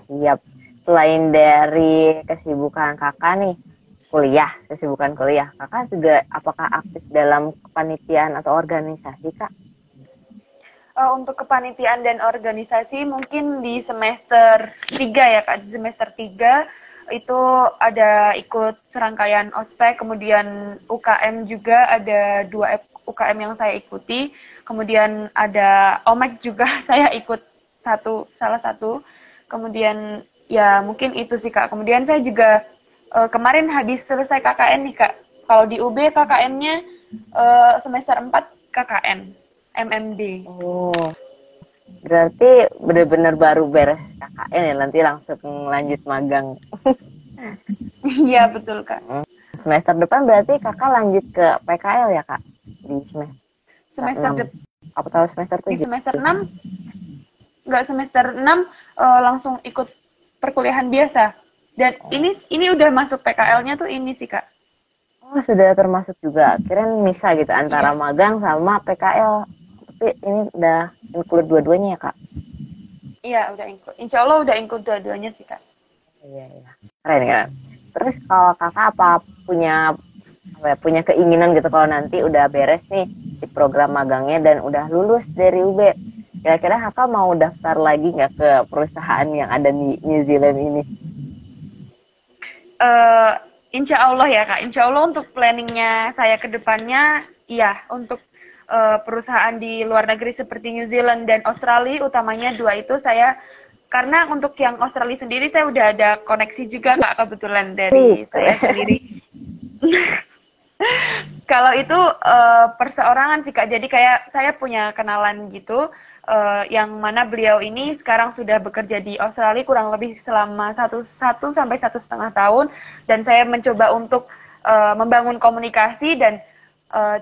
siap. Selain dari kesibukan Kakak nih, kesibukan kuliah, Kakak juga apakah aktif dalam kepanitiaan atau organisasi Kak? Untuk kepanitiaan dan organisasi mungkin di semester 3 ya Kak, di semester 3 itu ada ikut serangkaian ospek, kemudian UKM juga ada 2 UKM yang saya ikuti, kemudian ada OMEK juga saya ikut salah satu, kemudian ya mungkin itu sih Kak. Kemudian saya juga kemarin habis selesai KKN nih Kak. Kalau di UB KKN-nya semester 4 KKN, MMD. Oh, berarti benar-benar baru beres KKN ya, nanti langsung lanjut magang. Iya, betul Kak. Semester depan berarti kakak lanjut ke PKL ya kak? Di Semester 6. Apa tahu semester 7? Di semester 6, nggak semester 6 langsung ikut perkuliahan biasa. Dan ini udah masuk PKL-nya tuh ini sih Kak. Oh, sudah termasuk juga. Kirain misah gitu antara Iya. magang sama PKL. Tapi ini udah include dua-duanya ya kak? Iya, udah include. Insya Allah udah include dua-duanya sih Kak. Iya, iya. Keren kan? Terus kalau kakak punya keinginan gitu kalau nanti udah beres nih di program magangnya dan udah lulus dari UB, kira-kira kakak mau daftar lagi nggak ke perusahaan yang ada di New Zealand ini? Insya Allah ya Kak. Insya Allah untuk planningnya saya ke depannya, iya untuk perusahaan di luar negeri seperti New Zealand dan Australia, utamanya dua itu saya, karena untuk yang Australia sendiri saya udah ada koneksi juga Kak kebetulan dari saya sendiri. Kalau itu perseorangan sih Kak, jadi kayak saya punya kenalan gitu, yang mana beliau ini sekarang sudah bekerja di Australia kurang lebih selama 1 sampai 1,5 tahun, dan saya mencoba untuk membangun komunikasi dan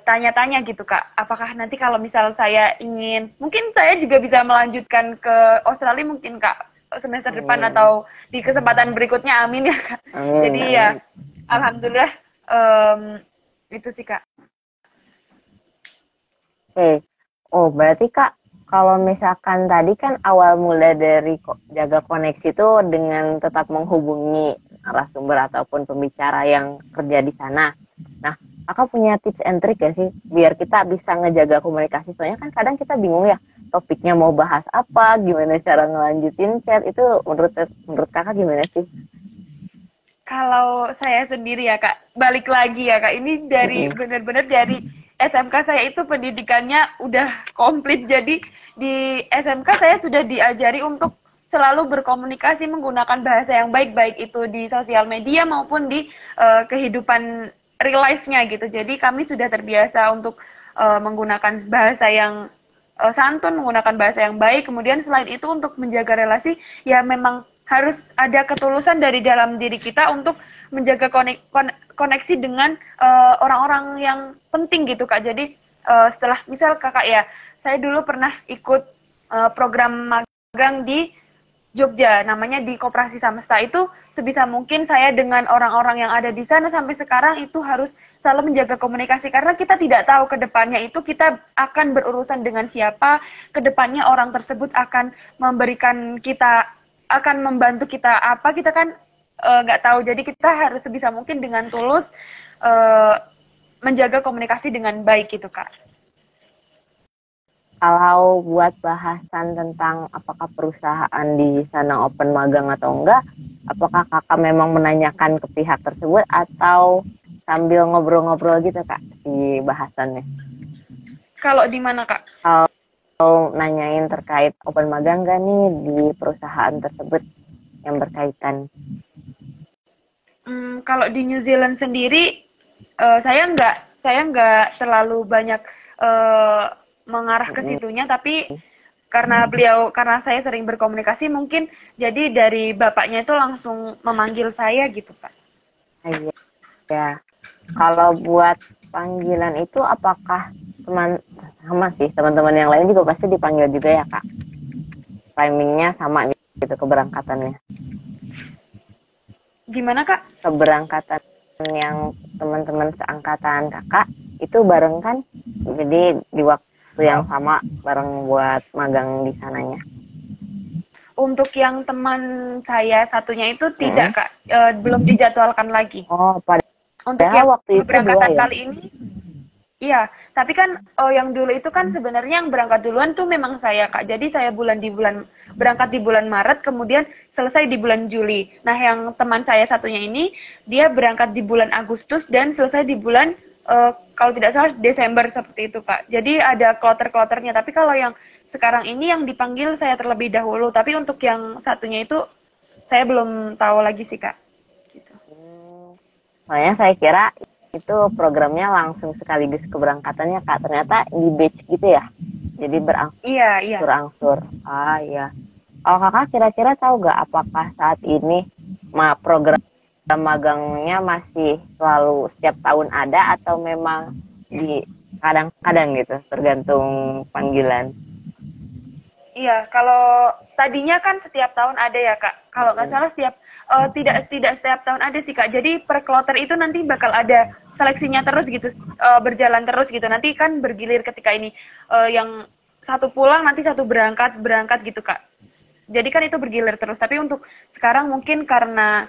tanya-tanya gitu Kak, apakah nanti kalau misal saya ingin, mungkin saya juga bisa melanjutkan ke Australia mungkin Kak, semester depan atau di kesempatan berikutnya, amin ya Kak. Jadi ya, alhamdulillah itu sih Kak. Oke. Oh, berarti Kak, kalau misalkan tadi kan awal mula dari jaga koneksi itu dengan tetap menghubungi narasumber ataupun pembicara yang kerja di sana. Nah, Kakak punya tips and trick gak sih biar kita bisa ngejaga komunikasi? Soalnya kan kadang kita bingung ya, topiknya mau bahas apa, gimana cara ngelanjutin chat, itu menurut Kakak gimana sih? Kalau saya sendiri ya Kak, balik lagi ya Kak, ini dari benar-benar dari SMK saya itu pendidikannya udah komplit, jadi di SMK saya sudah diajari untuk selalu berkomunikasi menggunakan bahasa yang baik-baik itu di sosial media maupun di kehidupan real life-nya gitu. Jadi kami sudah terbiasa untuk menggunakan bahasa yang santun, menggunakan bahasa yang baik. Kemudian selain itu untuk menjaga relasi, ya memang harus ada ketulusan dari dalam diri kita untuk menjaga koneksi dengan orang-orang yang penting gitu Kak. Jadi setelah misal Kakak ya, saya dulu pernah ikut program magang di Jogja, namanya di Koperasi Samesta. Itu sebisa mungkin saya dengan orang-orang yang ada di sana sampai sekarang itu harus selalu menjaga komunikasi, karena kita tidak tahu ke depannya itu kita akan berurusan dengan siapa, ke depannya orang tersebut akan memberikan kita, akan membantu kita apa, kita kan nggak tahu. Jadi kita harus sebisa mungkin dengan tulus menjaga komunikasi dengan baik gitu Kak. Kalau buat bahasan tentang apakah perusahaan di sana open magang atau enggak, apakah kakak memang menanyakan ke pihak tersebut atau sambil ngobrol-ngobrol gitu kak di bahasannya? Kalau di mana Kak? Kalau nanyain terkait open magang nggak nih di perusahaan tersebut yang berkaitan? Kalau di New Zealand sendiri, saya nggak terlalu banyak mengarah ke situnya, tapi karena saya sering berkomunikasi, mungkin jadi dari bapaknya itu langsung memanggil saya gitu Pak. Iya. Ya. Kalau buat panggilan itu apakah teman-teman yang lain juga pasti dipanggil juga ya kak? Timingnya sama gitu keberangkatannya? Gimana kak? Keberangkatan yang teman-teman seangkatan kakak itu bareng kan? Jadi di waktu yang sama bareng buat magang di sananya. Untuk yang teman saya satunya itu tidak Kak, belum dijadwalkan lagi. Oh, untuk yang waktu itu keberangkatan ya? Kali ini, iya. Tapi kan yang dulu itu kan sebenarnya yang berangkat duluan tuh memang saya Kak. Jadi saya berangkat di bulan Maret, kemudian selesai di bulan Juli. Nah yang teman saya satunya ini, dia berangkat di bulan Agustus dan selesai di bulan kalau tidak salah Desember seperti itu Kak. Jadi ada kloter-kloternya. Tapi kalau yang sekarang ini yang dipanggil saya terlebih dahulu. Tapi untuk yang satunya itu saya belum tahu lagi sih Kak. Gitu. Soalnya saya kira itu programnya langsung sekaligus keberangkatannya Kak. Ternyata di batch gitu ya. Jadi Iya. berangsur-angsur. Ah iya. Oh Kakak kira-kira tahu nggak apakah saat ini program magangnya masih selalu setiap tahun ada atau memang di kadang-kadang gitu tergantung panggilan? Iya, kalau tadinya kan setiap tahun ada ya Kak. Kalau nggak salah tidak setiap tahun ada sih Kak. Jadi per kloter itu nanti bakal ada seleksinya terus gitu, berjalan terus gitu. Nanti kan bergilir ketika ini yang satu pulang nanti satu berangkat gitu Kak. Jadi kan itu bergilir terus. Tapi untuk sekarang mungkin karena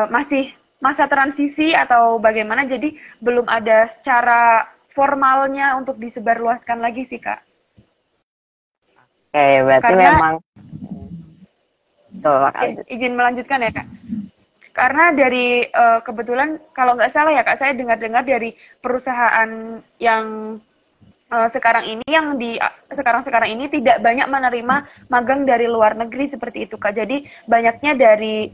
masih masa transisi atau bagaimana, jadi belum ada secara formalnya untuk disebarluaskan lagi sih Kak. Oke, berarti Karena memang izin melanjutkan ya Kak. Karena dari kebetulan kalau nggak salah ya Kak, saya dengar-dengar dari perusahaan yang sekarang ini tidak banyak menerima magang dari luar negeri seperti itu Kak. Jadi banyaknya dari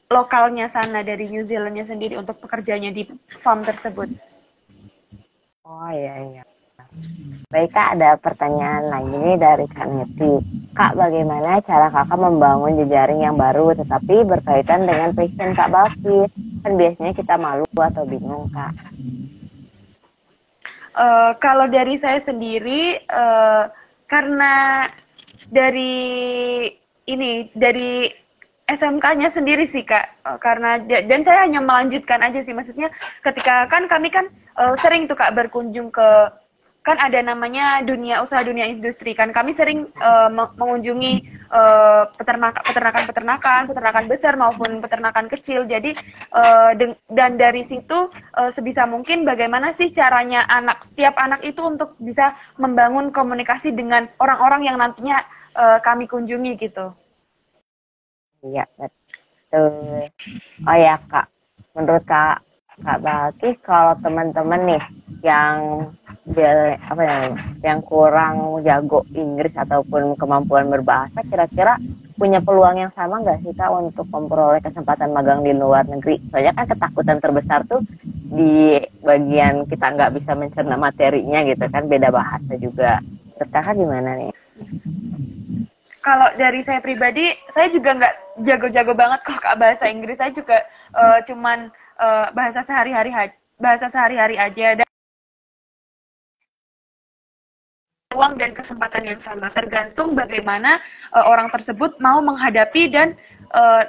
lokalnya sana, dari New Zealandnya sendiri untuk pekerjanya di farm tersebut. Oh iya. Baik Kak, ada pertanyaan lagi nih dari Kak Neti. Kak, bagaimana cara Kakak membangun jejaring yang baru tetapi berkaitan dengan passion Kak Balkis? Kan biasanya kita malu atau bingung Kak. Kalau dari saya sendiri, karena dari SMK-nya sendiri sih Kak, karena dan saya hanya melanjutkan aja sih, maksudnya ketika kan kami kan sering tuh Kak berkunjung ke, kan ada namanya usaha dunia industri kan, kami sering mengunjungi peternakan besar maupun peternakan kecil. Jadi dan dari situ sebisa mungkin bagaimana sih caranya setiap anak itu untuk bisa membangun komunikasi dengan orang-orang yang nantinya kami kunjungi gitu. Iya, betul. Oh ya Kak, menurut Kak Balkis, kalau teman-teman nih yang yang kurang jago Inggris ataupun kemampuan berbahasa, kira-kira punya peluang yang sama nggak sih Kak untuk memperoleh kesempatan magang di luar negeri? Soalnya kan ketakutan terbesar tuh di bagian kita nggak bisa mencerna materinya gitu kan, beda bahasa juga. Menurut Kakak gimana nih? Kalau dari saya pribadi, saya juga nggak jago-jago banget kok Kak bahasa Inggris. Saya juga cuman bahasa sehari-hari aja. Dan peluang dan kesempatan yang sama, tergantung bagaimana orang tersebut mau menghadapi dan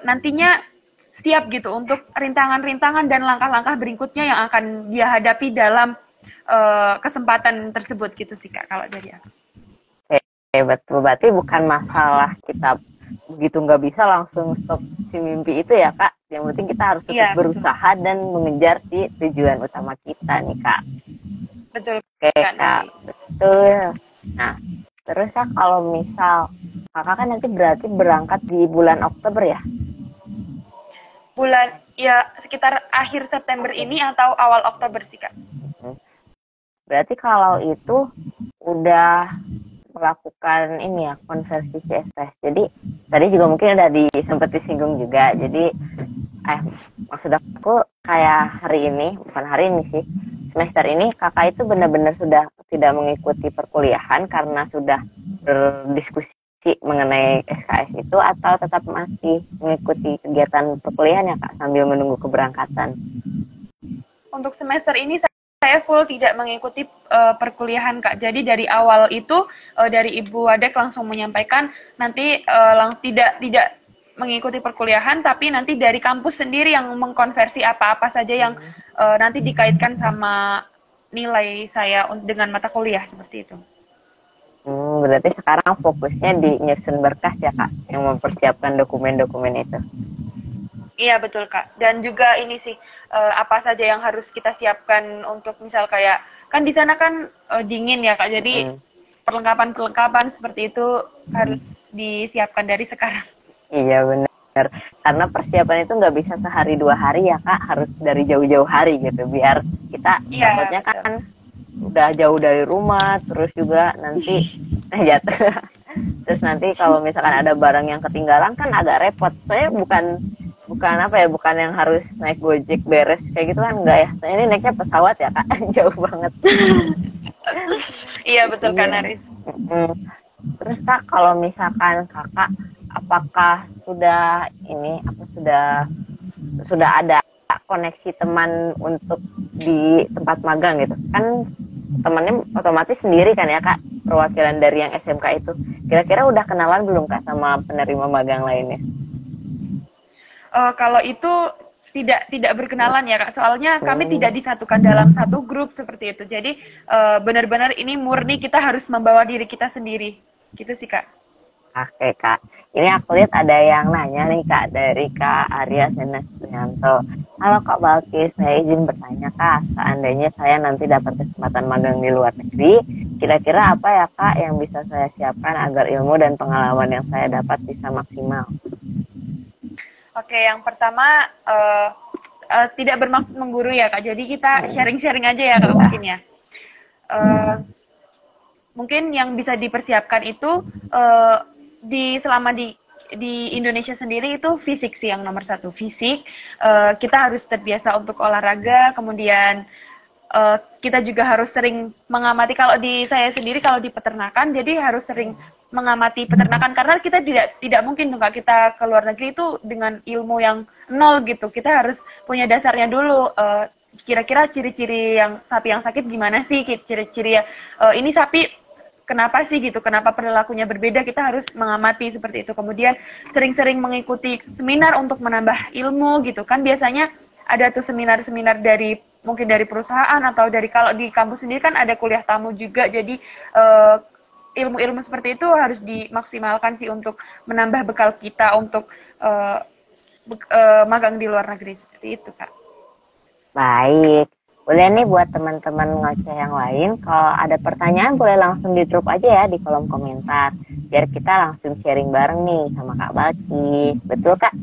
nantinya siap gitu untuk rintangan-rintangan dan langkah-langkah berikutnya yang akan dia hadapi dalam kesempatan tersebut gitu sih Kak, kalau dari aku. Betul, berarti bukan masalah kita begitu nggak bisa langsung stop si mimpi itu ya Kak. Yang penting kita harus tetap berusaha dan mengejar si tujuan utama kita nih Kak. Betul. Oke Kak, betul. Nah, terus Kak, kalau misal Kakak kan nanti berarti berangkat di bulan Oktober ya? Sekitar akhir September ini atau awal Oktober sih Kak. Berarti kalau itu udah melakukan ini ya, konversi CSS. Jadi tadi juga mungkin udah sempat disinggung juga. Jadi maksud aku kayak bukan hari ini sih, semester ini Kakak itu benar-benar sudah tidak mengikuti perkuliahan karena sudah berdiskusi mengenai SKS itu, atau tetap masih mengikuti kegiatan perkuliahan ya Kak sambil menunggu keberangkatan? Untuk semester ini saya full tidak mengikuti perkuliahan Kak. Jadi dari awal itu dari Ibu Wadek langsung menyampaikan nanti tidak mengikuti perkuliahan, tapi nanti dari kampus sendiri yang mengkonversi apa-apa saja yang nanti dikaitkan sama nilai saya dengan mata kuliah seperti itu. Berarti sekarang fokusnya di nyusun berkas ya Kak, yang mempersiapkan dokumen-dokumen itu. Iya betul Kak. Dan juga ini sih apa saja yang harus kita siapkan untuk misal kayak kan di sana kan dingin ya Kak. Jadi perlengkapan seperti itu harus disiapkan dari sekarang. Iya benar. Karena persiapan itu nggak bisa sehari 2 hari ya Kak, harus dari jauh-jauh hari gitu. Biar kita takutnya kan udah jauh dari rumah, terus juga nanti Terus nanti kalau misalkan ada barang yang ketinggalan kan agak repot. Saya bukan bukan apa ya, bukan yang harus naik Gojek beres kayak gitu kan, enggak ya. Nah, ini naiknya pesawat ya Kak, jauh banget. Iya betul kan Iya. Naris. Terus Kak, kalau misalkan Kakak, apakah sudah ini, apa sudah ada koneksi teman untuk di tempat magang gitu? Kan temannya otomatis sendiri kan ya Kak, perwakilan dari yang SMK itu. Kira-kira udah kenalan belum Kak sama penerima magang lainnya? Kalau itu tidak berkenalan ya Kak, soalnya kami tidak disatukan dalam satu grup seperti itu. Jadi benar-benar ini murni kita harus membawa diri kita sendiri, gitu sih Kak. Oke Kak, ini aku lihat ada yang nanya nih Kak, dari Kak Arya Senestianto. Halo Kak Balkis, saya izin bertanya Kak, seandainya saya nanti dapat kesempatan magang di luar negeri, kira-kira apa ya Kak yang bisa saya siapkan agar ilmu dan pengalaman yang saya dapat bisa maksimal? Oke, yang pertama tidak bermaksud menggurui ya Kak, jadi kita sharing-sharing aja ya Kak mungkin ya. Mungkin yang bisa dipersiapkan itu selama di Indonesia sendiri itu fisik sih yang nomor satu, fisik. Kita harus terbiasa untuk olahraga, kemudian kita juga harus sering mengamati. Kalau di saya sendiri kalau di peternakan, jadi harus sering mengamati peternakan karena kita tidak mungkin Kak kita ke luar negeri itu dengan ilmu yang nol gitu. Kita harus punya dasarnya dulu. Kira-kira ciri-ciri yang sapi yang sakit gimana sih? Ciri-ciri ini sapi kenapa sih gitu? Kenapa perilakunya berbeda? Kita harus mengamati seperti itu. Kemudian sering-sering mengikuti seminar untuk menambah ilmu gitu kan. Biasanya ada tuh seminar-seminar mungkin dari perusahaan atau kalau di kampus sendiri kan ada kuliah tamu juga. Jadi ilmu-ilmu seperti itu harus dimaksimalkan sih untuk menambah bekal kita untuk magang di luar negeri seperti itu Kak. Baik, boleh nih buat teman-teman ngoceh yang lain, kalau ada pertanyaan boleh langsung di drop aja ya di kolom komentar, biar kita langsung sharing bareng nih sama Kak Balkis. Betul Kak?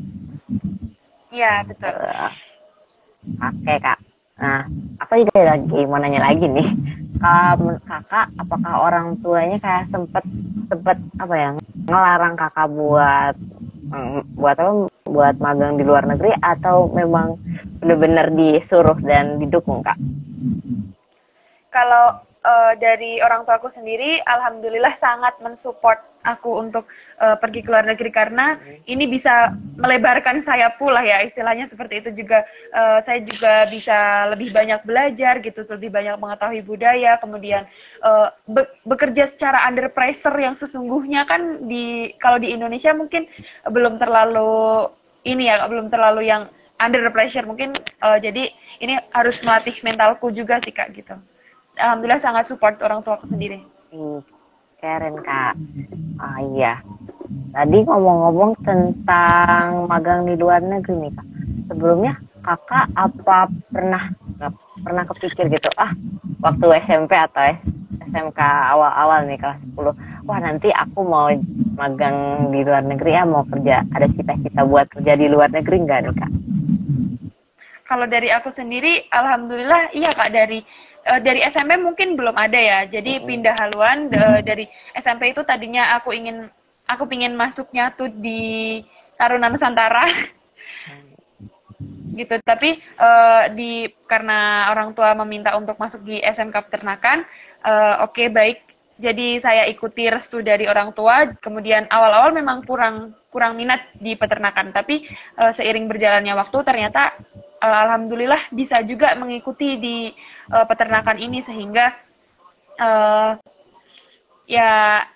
Iya, betul. Oke Kak. Nah, aku juga lagi mau nanya lagi nih. Kakak, apakah orang tuanya kayak sempet apa ya, ngelarang kakak buat magang di luar negeri, atau memang benar-benar disuruh dan didukung Kak? Kalau dari orang tua aku sendiri, alhamdulillah sangat mensupport aku untuk pergi ke luar negeri karena ini bisa melebarkan sayap pula ya, istilahnya seperti itu juga. Saya juga bisa lebih banyak belajar gitu, lebih banyak mengetahui budaya, kemudian bekerja secara under pressure yang sesungguhnya kan kalau di Indonesia mungkin belum terlalu belum terlalu yang under pressure mungkin. Jadi ini harus melatih mentalku juga sih Kak gitu. Alhamdulillah sangat support orang tua aku sendiri. Keren Kak. Iya. Tadi ngomong-ngomong tentang magang di luar negeri nih Kak. Sebelumnya Kakak apa pernah kepikir gitu, waktu SMP atau SMK awal-awal nih kelas 10, wah nanti aku mau magang di luar negeri ya, mau kerja, ada cita-cita buat kerja di luar negeri nggak nih Kak? Kalau dari aku sendiri, alhamdulillah iya Kak, dari SMP mungkin belum ada ya, jadi pindah haluan. Dari SMP itu tadinya aku pingin masuknya tuh di Taruna Nusantara gitu, tapi karena orang tua meminta untuk masuk di SMK Peternakan, oke, baik, jadi saya ikuti restu dari orang tua. Kemudian awal-awal memang kurang minat di peternakan, tapi seiring berjalannya waktu ternyata alhamdulillah bisa juga mengikuti di peternakan ini, sehingga ya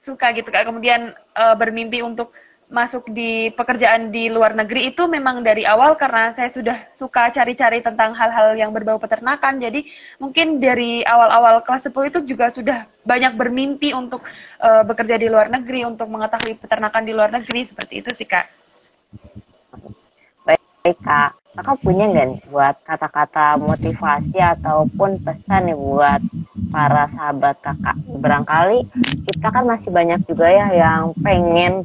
suka gitu Kak. Kemudian bermimpi untuk masuk di pekerjaan di luar negeri itu memang dari awal karena saya sudah suka cari-cari tentang hal-hal yang berbau peternakan. Jadi mungkin dari awal-awal kelas 10 itu juga sudah banyak bermimpi untuk bekerja di luar negeri, untuk mengetahui peternakan di luar negeri, seperti itu sih Kak. Baik Kak, Kakak punya nggak nih buat kata-kata motivasi ataupun pesan nih buat para sahabat Kakak? Barangkali kita kan masih banyak juga ya yang pengen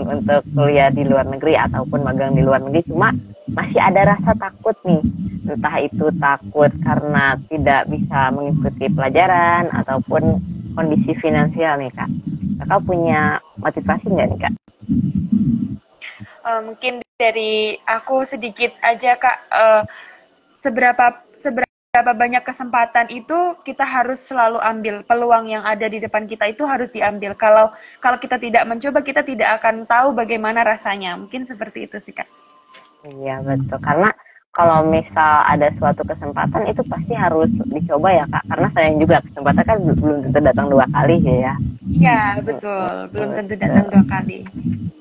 untuk kuliah di luar negeri ataupun magang di luar negeri, cuma masih ada rasa takut nih. Entah itu takut karena tidak bisa mengikuti pelajaran ataupun kondisi finansial nih Kak. Kakak punya motivasi nggak nih Kak? Mungkin dari aku sedikit aja Kak, seberapa banyak kesempatan itu kita harus selalu ambil. Peluang yang ada di depan kita itu harus diambil. Kalau kita tidak mencoba, kita tidak akan tahu bagaimana rasanya. Mungkin seperti itu sih Kak. Iya betul, karena kalau misal ada suatu kesempatan itu pasti harus dicoba ya Kak, karena sayang juga kesempatan kan belum tentu datang dua kali ya. Iya betul, belum tentu datang dua kali.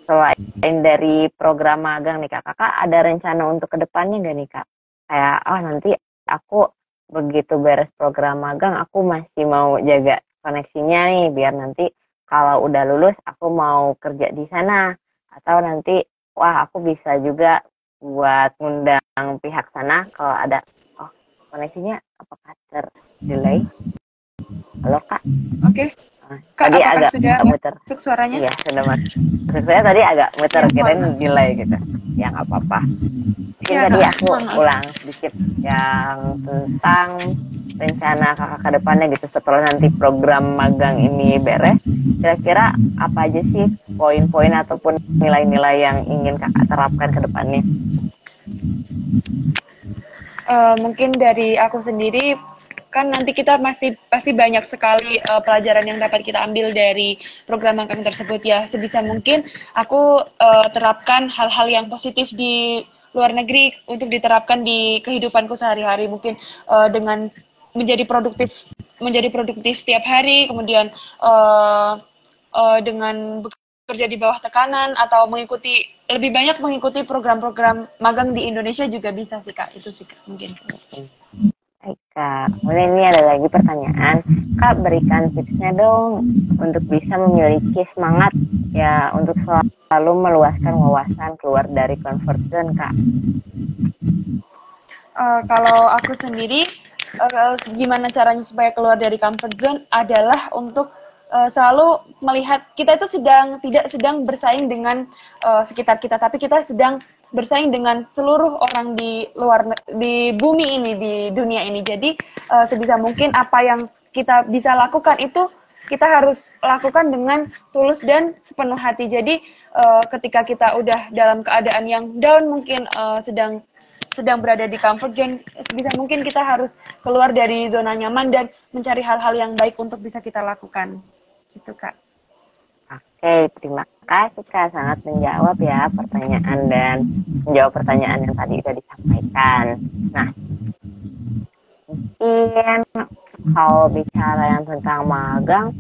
Selain dari program magang nih Kak, Kakak ada rencana untuk kedepannya nggak nih Kak? Kayak nanti aku begitu beres program magang aku masih mau jaga koneksinya nih biar nanti kalau udah lulus aku mau kerja di sana, atau nanti aku bisa juga buat ngundang pihak sana kalau ada koneksinya apakah terdelay. Halo Kak. Oke. Kak, tadi agak sudah muter suaranya? Iya sudah masuk. Saya tadi agak muter kirain delay gitu. Ya nggak apa-apa. Mungkin tadi aku ulang sedikit yang tentang rencana Kakak ke depannya gitu setelah nanti program magang ini beres. Kira-kira apa aja sih poin-poin ataupun nilai-nilai yang ingin Kakak terapkan ke depannya? Mungkin dari aku sendiri, kan nanti kita pasti banyak sekali pelajaran yang dapat kita ambil dari program magang tersebut ya. Sebisa mungkin aku terapkan hal-hal yang positif di luar negeri untuk diterapkan di kehidupanku sehari-hari. Mungkin dengan menjadi produktif setiap hari, kemudian dengan bekerja di bawah tekanan atau lebih banyak mengikuti program-program magang di Indonesia juga bisa sih Kak. Itu sih Kak mungkin. Baik Kak, kemudian ini ada lagi pertanyaan. Kak, berikan tipsnya dong untuk bisa memiliki semangat ya untuk selalu meluaskan wawasan keluar dari comfort zone Kak. Kalau aku sendiri, gimana caranya supaya keluar dari comfort zone adalah untuk selalu melihat kita itu tidak sedang bersaing dengan sekitar kita, tapi kita sedang bersaing dengan seluruh orang di bumi ini, di dunia ini. Jadi sebisa mungkin apa yang kita bisa lakukan itu kita harus lakukan dengan tulus dan sepenuh hati. Jadi ketika kita udah dalam keadaan yang down, mungkin sedang berada di comfort zone, bisa mungkin kita harus keluar dari zona nyaman dan mencari hal-hal yang baik untuk bisa kita lakukan. Gitu Kak. Oke, terima kasih Kak, sangat menjawab ya pertanyaan dan menjawab pertanyaan yang tadi sudah disampaikan. Nah, mungkin kalau bicara yang tentang magang,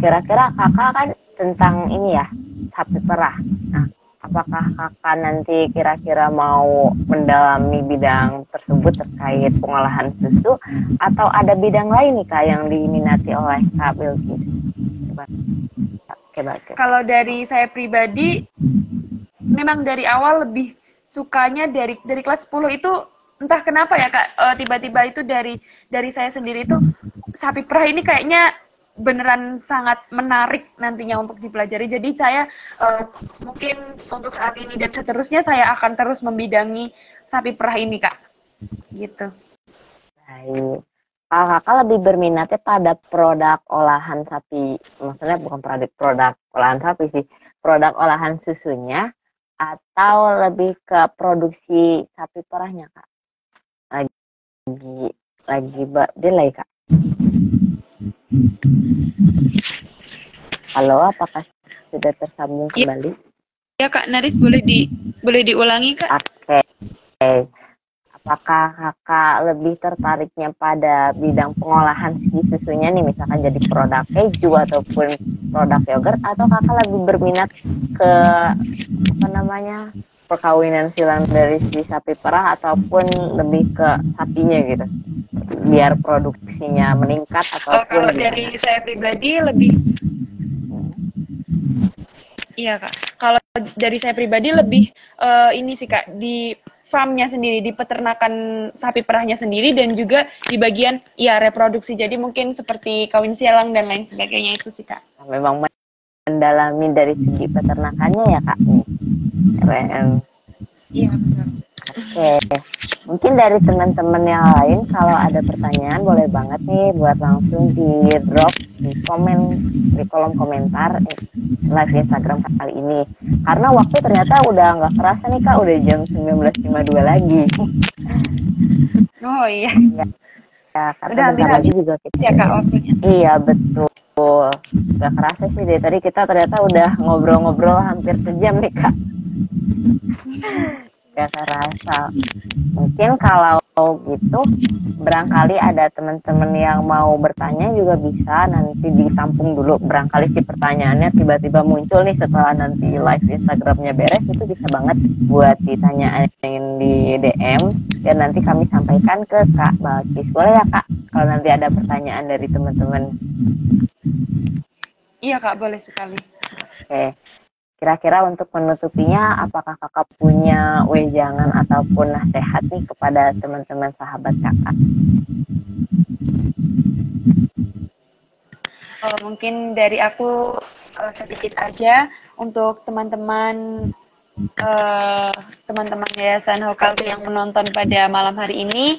kira-kira Kakak kan tentang ini ya, sapi perah. Nah, apakah Kakak nanti kira-kira mau mendalami bidang tersebut terkait pengolahan susu, atau ada bidang lain nih Kak yang diminati oleh Kak Bilkis? Kalau dari saya pribadi, memang dari awal lebih sukanya dari kelas 10 itu, entah kenapa ya Kak, tiba-tiba itu dari saya sendiri itu sapi perah ini kayaknya beneran sangat menarik nantinya untuk dipelajari. Jadi saya mungkin untuk saat ini dan seterusnya saya akan terus membidangi sapi perah ini Kak. Gitu. Baik. Kakak lebih berminatnya pada produk olahan sapi, maksudnya bukan produk olahan sapi sih, produk olahan susunya, atau lebih ke produksi sapi perahnya Kak? Lagi delay Kak. Halo, apakah sudah tersambung kembali? Ya Kak Naris, boleh diulangi Kak? Oke. Apakah Kakak lebih tertariknya pada bidang pengolahan susunya nih, misalkan jadi produk keju ataupun produk yogurt, atau Kakak lebih berminat ke perkawinan silang dari si sapi perah ataupun lebih ke sapinya gitu, biar produksinya meningkat ataupun kalau dari saya pribadi lebih iya Kak, kalau dari saya pribadi lebih ini sih Kak, di farmnya sendiri, di peternakan sapi perahnya sendiri, dan juga di bagian reproduksi. Jadi mungkin seperti kawin silang dan lain sebagainya itu sih Kak. Memang mendalami dari segi peternakannya ya Kak. Keren. Iya betul. Oke, mungkin dari teman-teman yang lain kalau ada pertanyaan boleh banget nih buat langsung di drop di komen di kolom komentar live Instagram kali ini. Karena waktu ternyata udah nggak kerasa nih Kak, udah jam 19.52 lagi. Oh iya. Ya, karena Udah bentar lagi habis juga kita. ya Kak waktunya. Iya betul. Gak kerasa sih dari tadi kita ternyata udah ngobrol-ngobrol hampir sejam nih Kak. Gak kerasa. Mungkin kalau gitu barangkali ada teman-teman yang mau bertanya juga bisa nanti ditampung dulu. Barangkali si pertanyaannya tiba-tiba muncul nih setelah nanti live Instagramnya beres, itu bisa banget buat ditanyain di DM dan nanti kami sampaikan ke Kak Balkis. Boleh ya Kak kalau nanti ada pertanyaan dari teman-teman? Iya Kak, boleh sekali. Oke. Kira-kira untuk menutupinya, apakah kakak punya wejangan ataupun nasihat nih kepada teman-teman sahabat kakak? Mungkin dari aku sedikit aja untuk teman-teman teman-teman Yayasan Hokalbe yang menonton pada malam hari ini,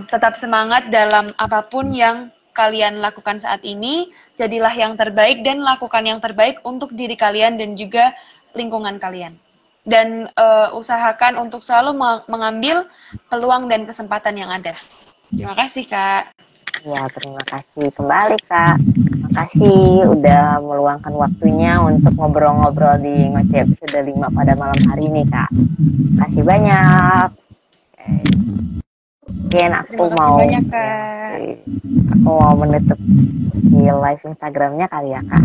tetap semangat dalam apapun yang kalian lakukan saat ini. Jadilah yang terbaik dan lakukan yang terbaik untuk diri kalian dan juga lingkungan kalian. Dan usahakan untuk selalu mengambil peluang dan kesempatan yang ada. Terima kasih, Kak. Ya, terima kasih kembali Kak. Terima kasih udah meluangkan waktunya untuk ngobrol-ngobrol di Ngoceh episode 5 pada malam hari ini Kak. Terima kasih banyak. Mungkin aku mau banyak, Kak. Aku mau menutup di live Instagramnya kali ya Kak.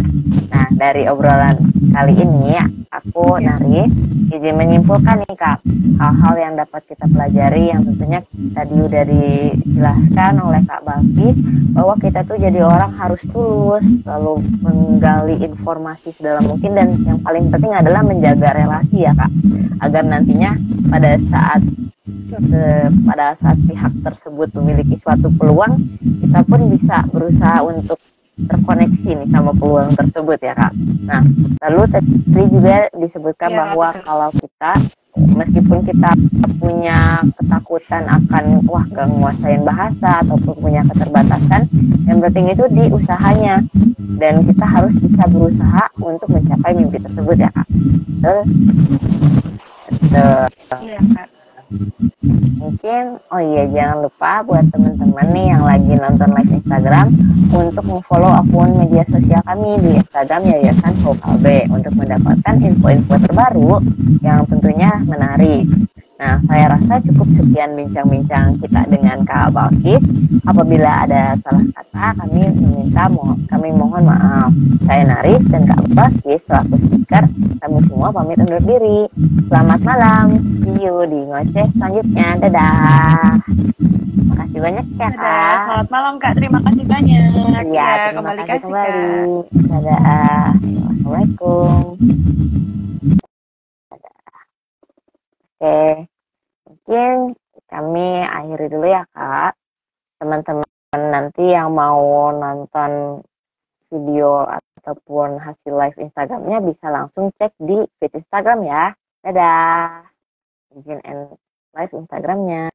Nah, dari obrolan kali ini aku Nari izin menyimpulkan nih Kak, hal-hal yang dapat kita pelajari yang tentunya tadi udah dijelaskan oleh Kak Balkis bahwa kita tuh jadi orang harus tulus, selalu menggali informasi sedalam mungkin, dan yang paling penting adalah menjaga relasi ya Kak, agar nantinya pada saat pihak tersebut memiliki suatu peluang, kita pun bisa berusaha untuk terkoneksi nih sama peluang tersebut ya Kak. Nah, lalu tadi juga disebutkan bahwa betul. Kalau kita meskipun kita punya ketakutan akan gak nguasain bahasa ataupun punya keterbatasan, yang penting itu di usahanya dan kita harus bisa berusaha untuk mencapai mimpi tersebut ya Kak. Iya Kak. Mungkin, jangan lupa buat teman-teman nih yang lagi nonton live Instagram untuk follow akun media sosial kami di Instagram Yayasan Hokalbe untuk mendapatkan info-info terbaru yang tentunya menarik. Nah, saya rasa cukup sekian bincang-bincang kita dengan Kak Balkis. Apabila ada salah kata, kami mohon maaf. Saya Naris dan Kak Balkis selaku speaker, kami semua pamit undur diri. Selamat malam. See you di ngoceh selanjutnya. Dadah. Terima kasih banyak ya Kak. Dadah. Selamat malam Kak. Terima kasih banyak. Iya, terima kasih kembali. Dadah. Assalamualaikum. Oke, mungkin kami akhiri dulu ya Kak. Teman-teman nanti yang mau nonton video ataupun hasil live Instagramnya bisa langsung cek di feed Instagram ya. Dadah. Izin live Instagramnya.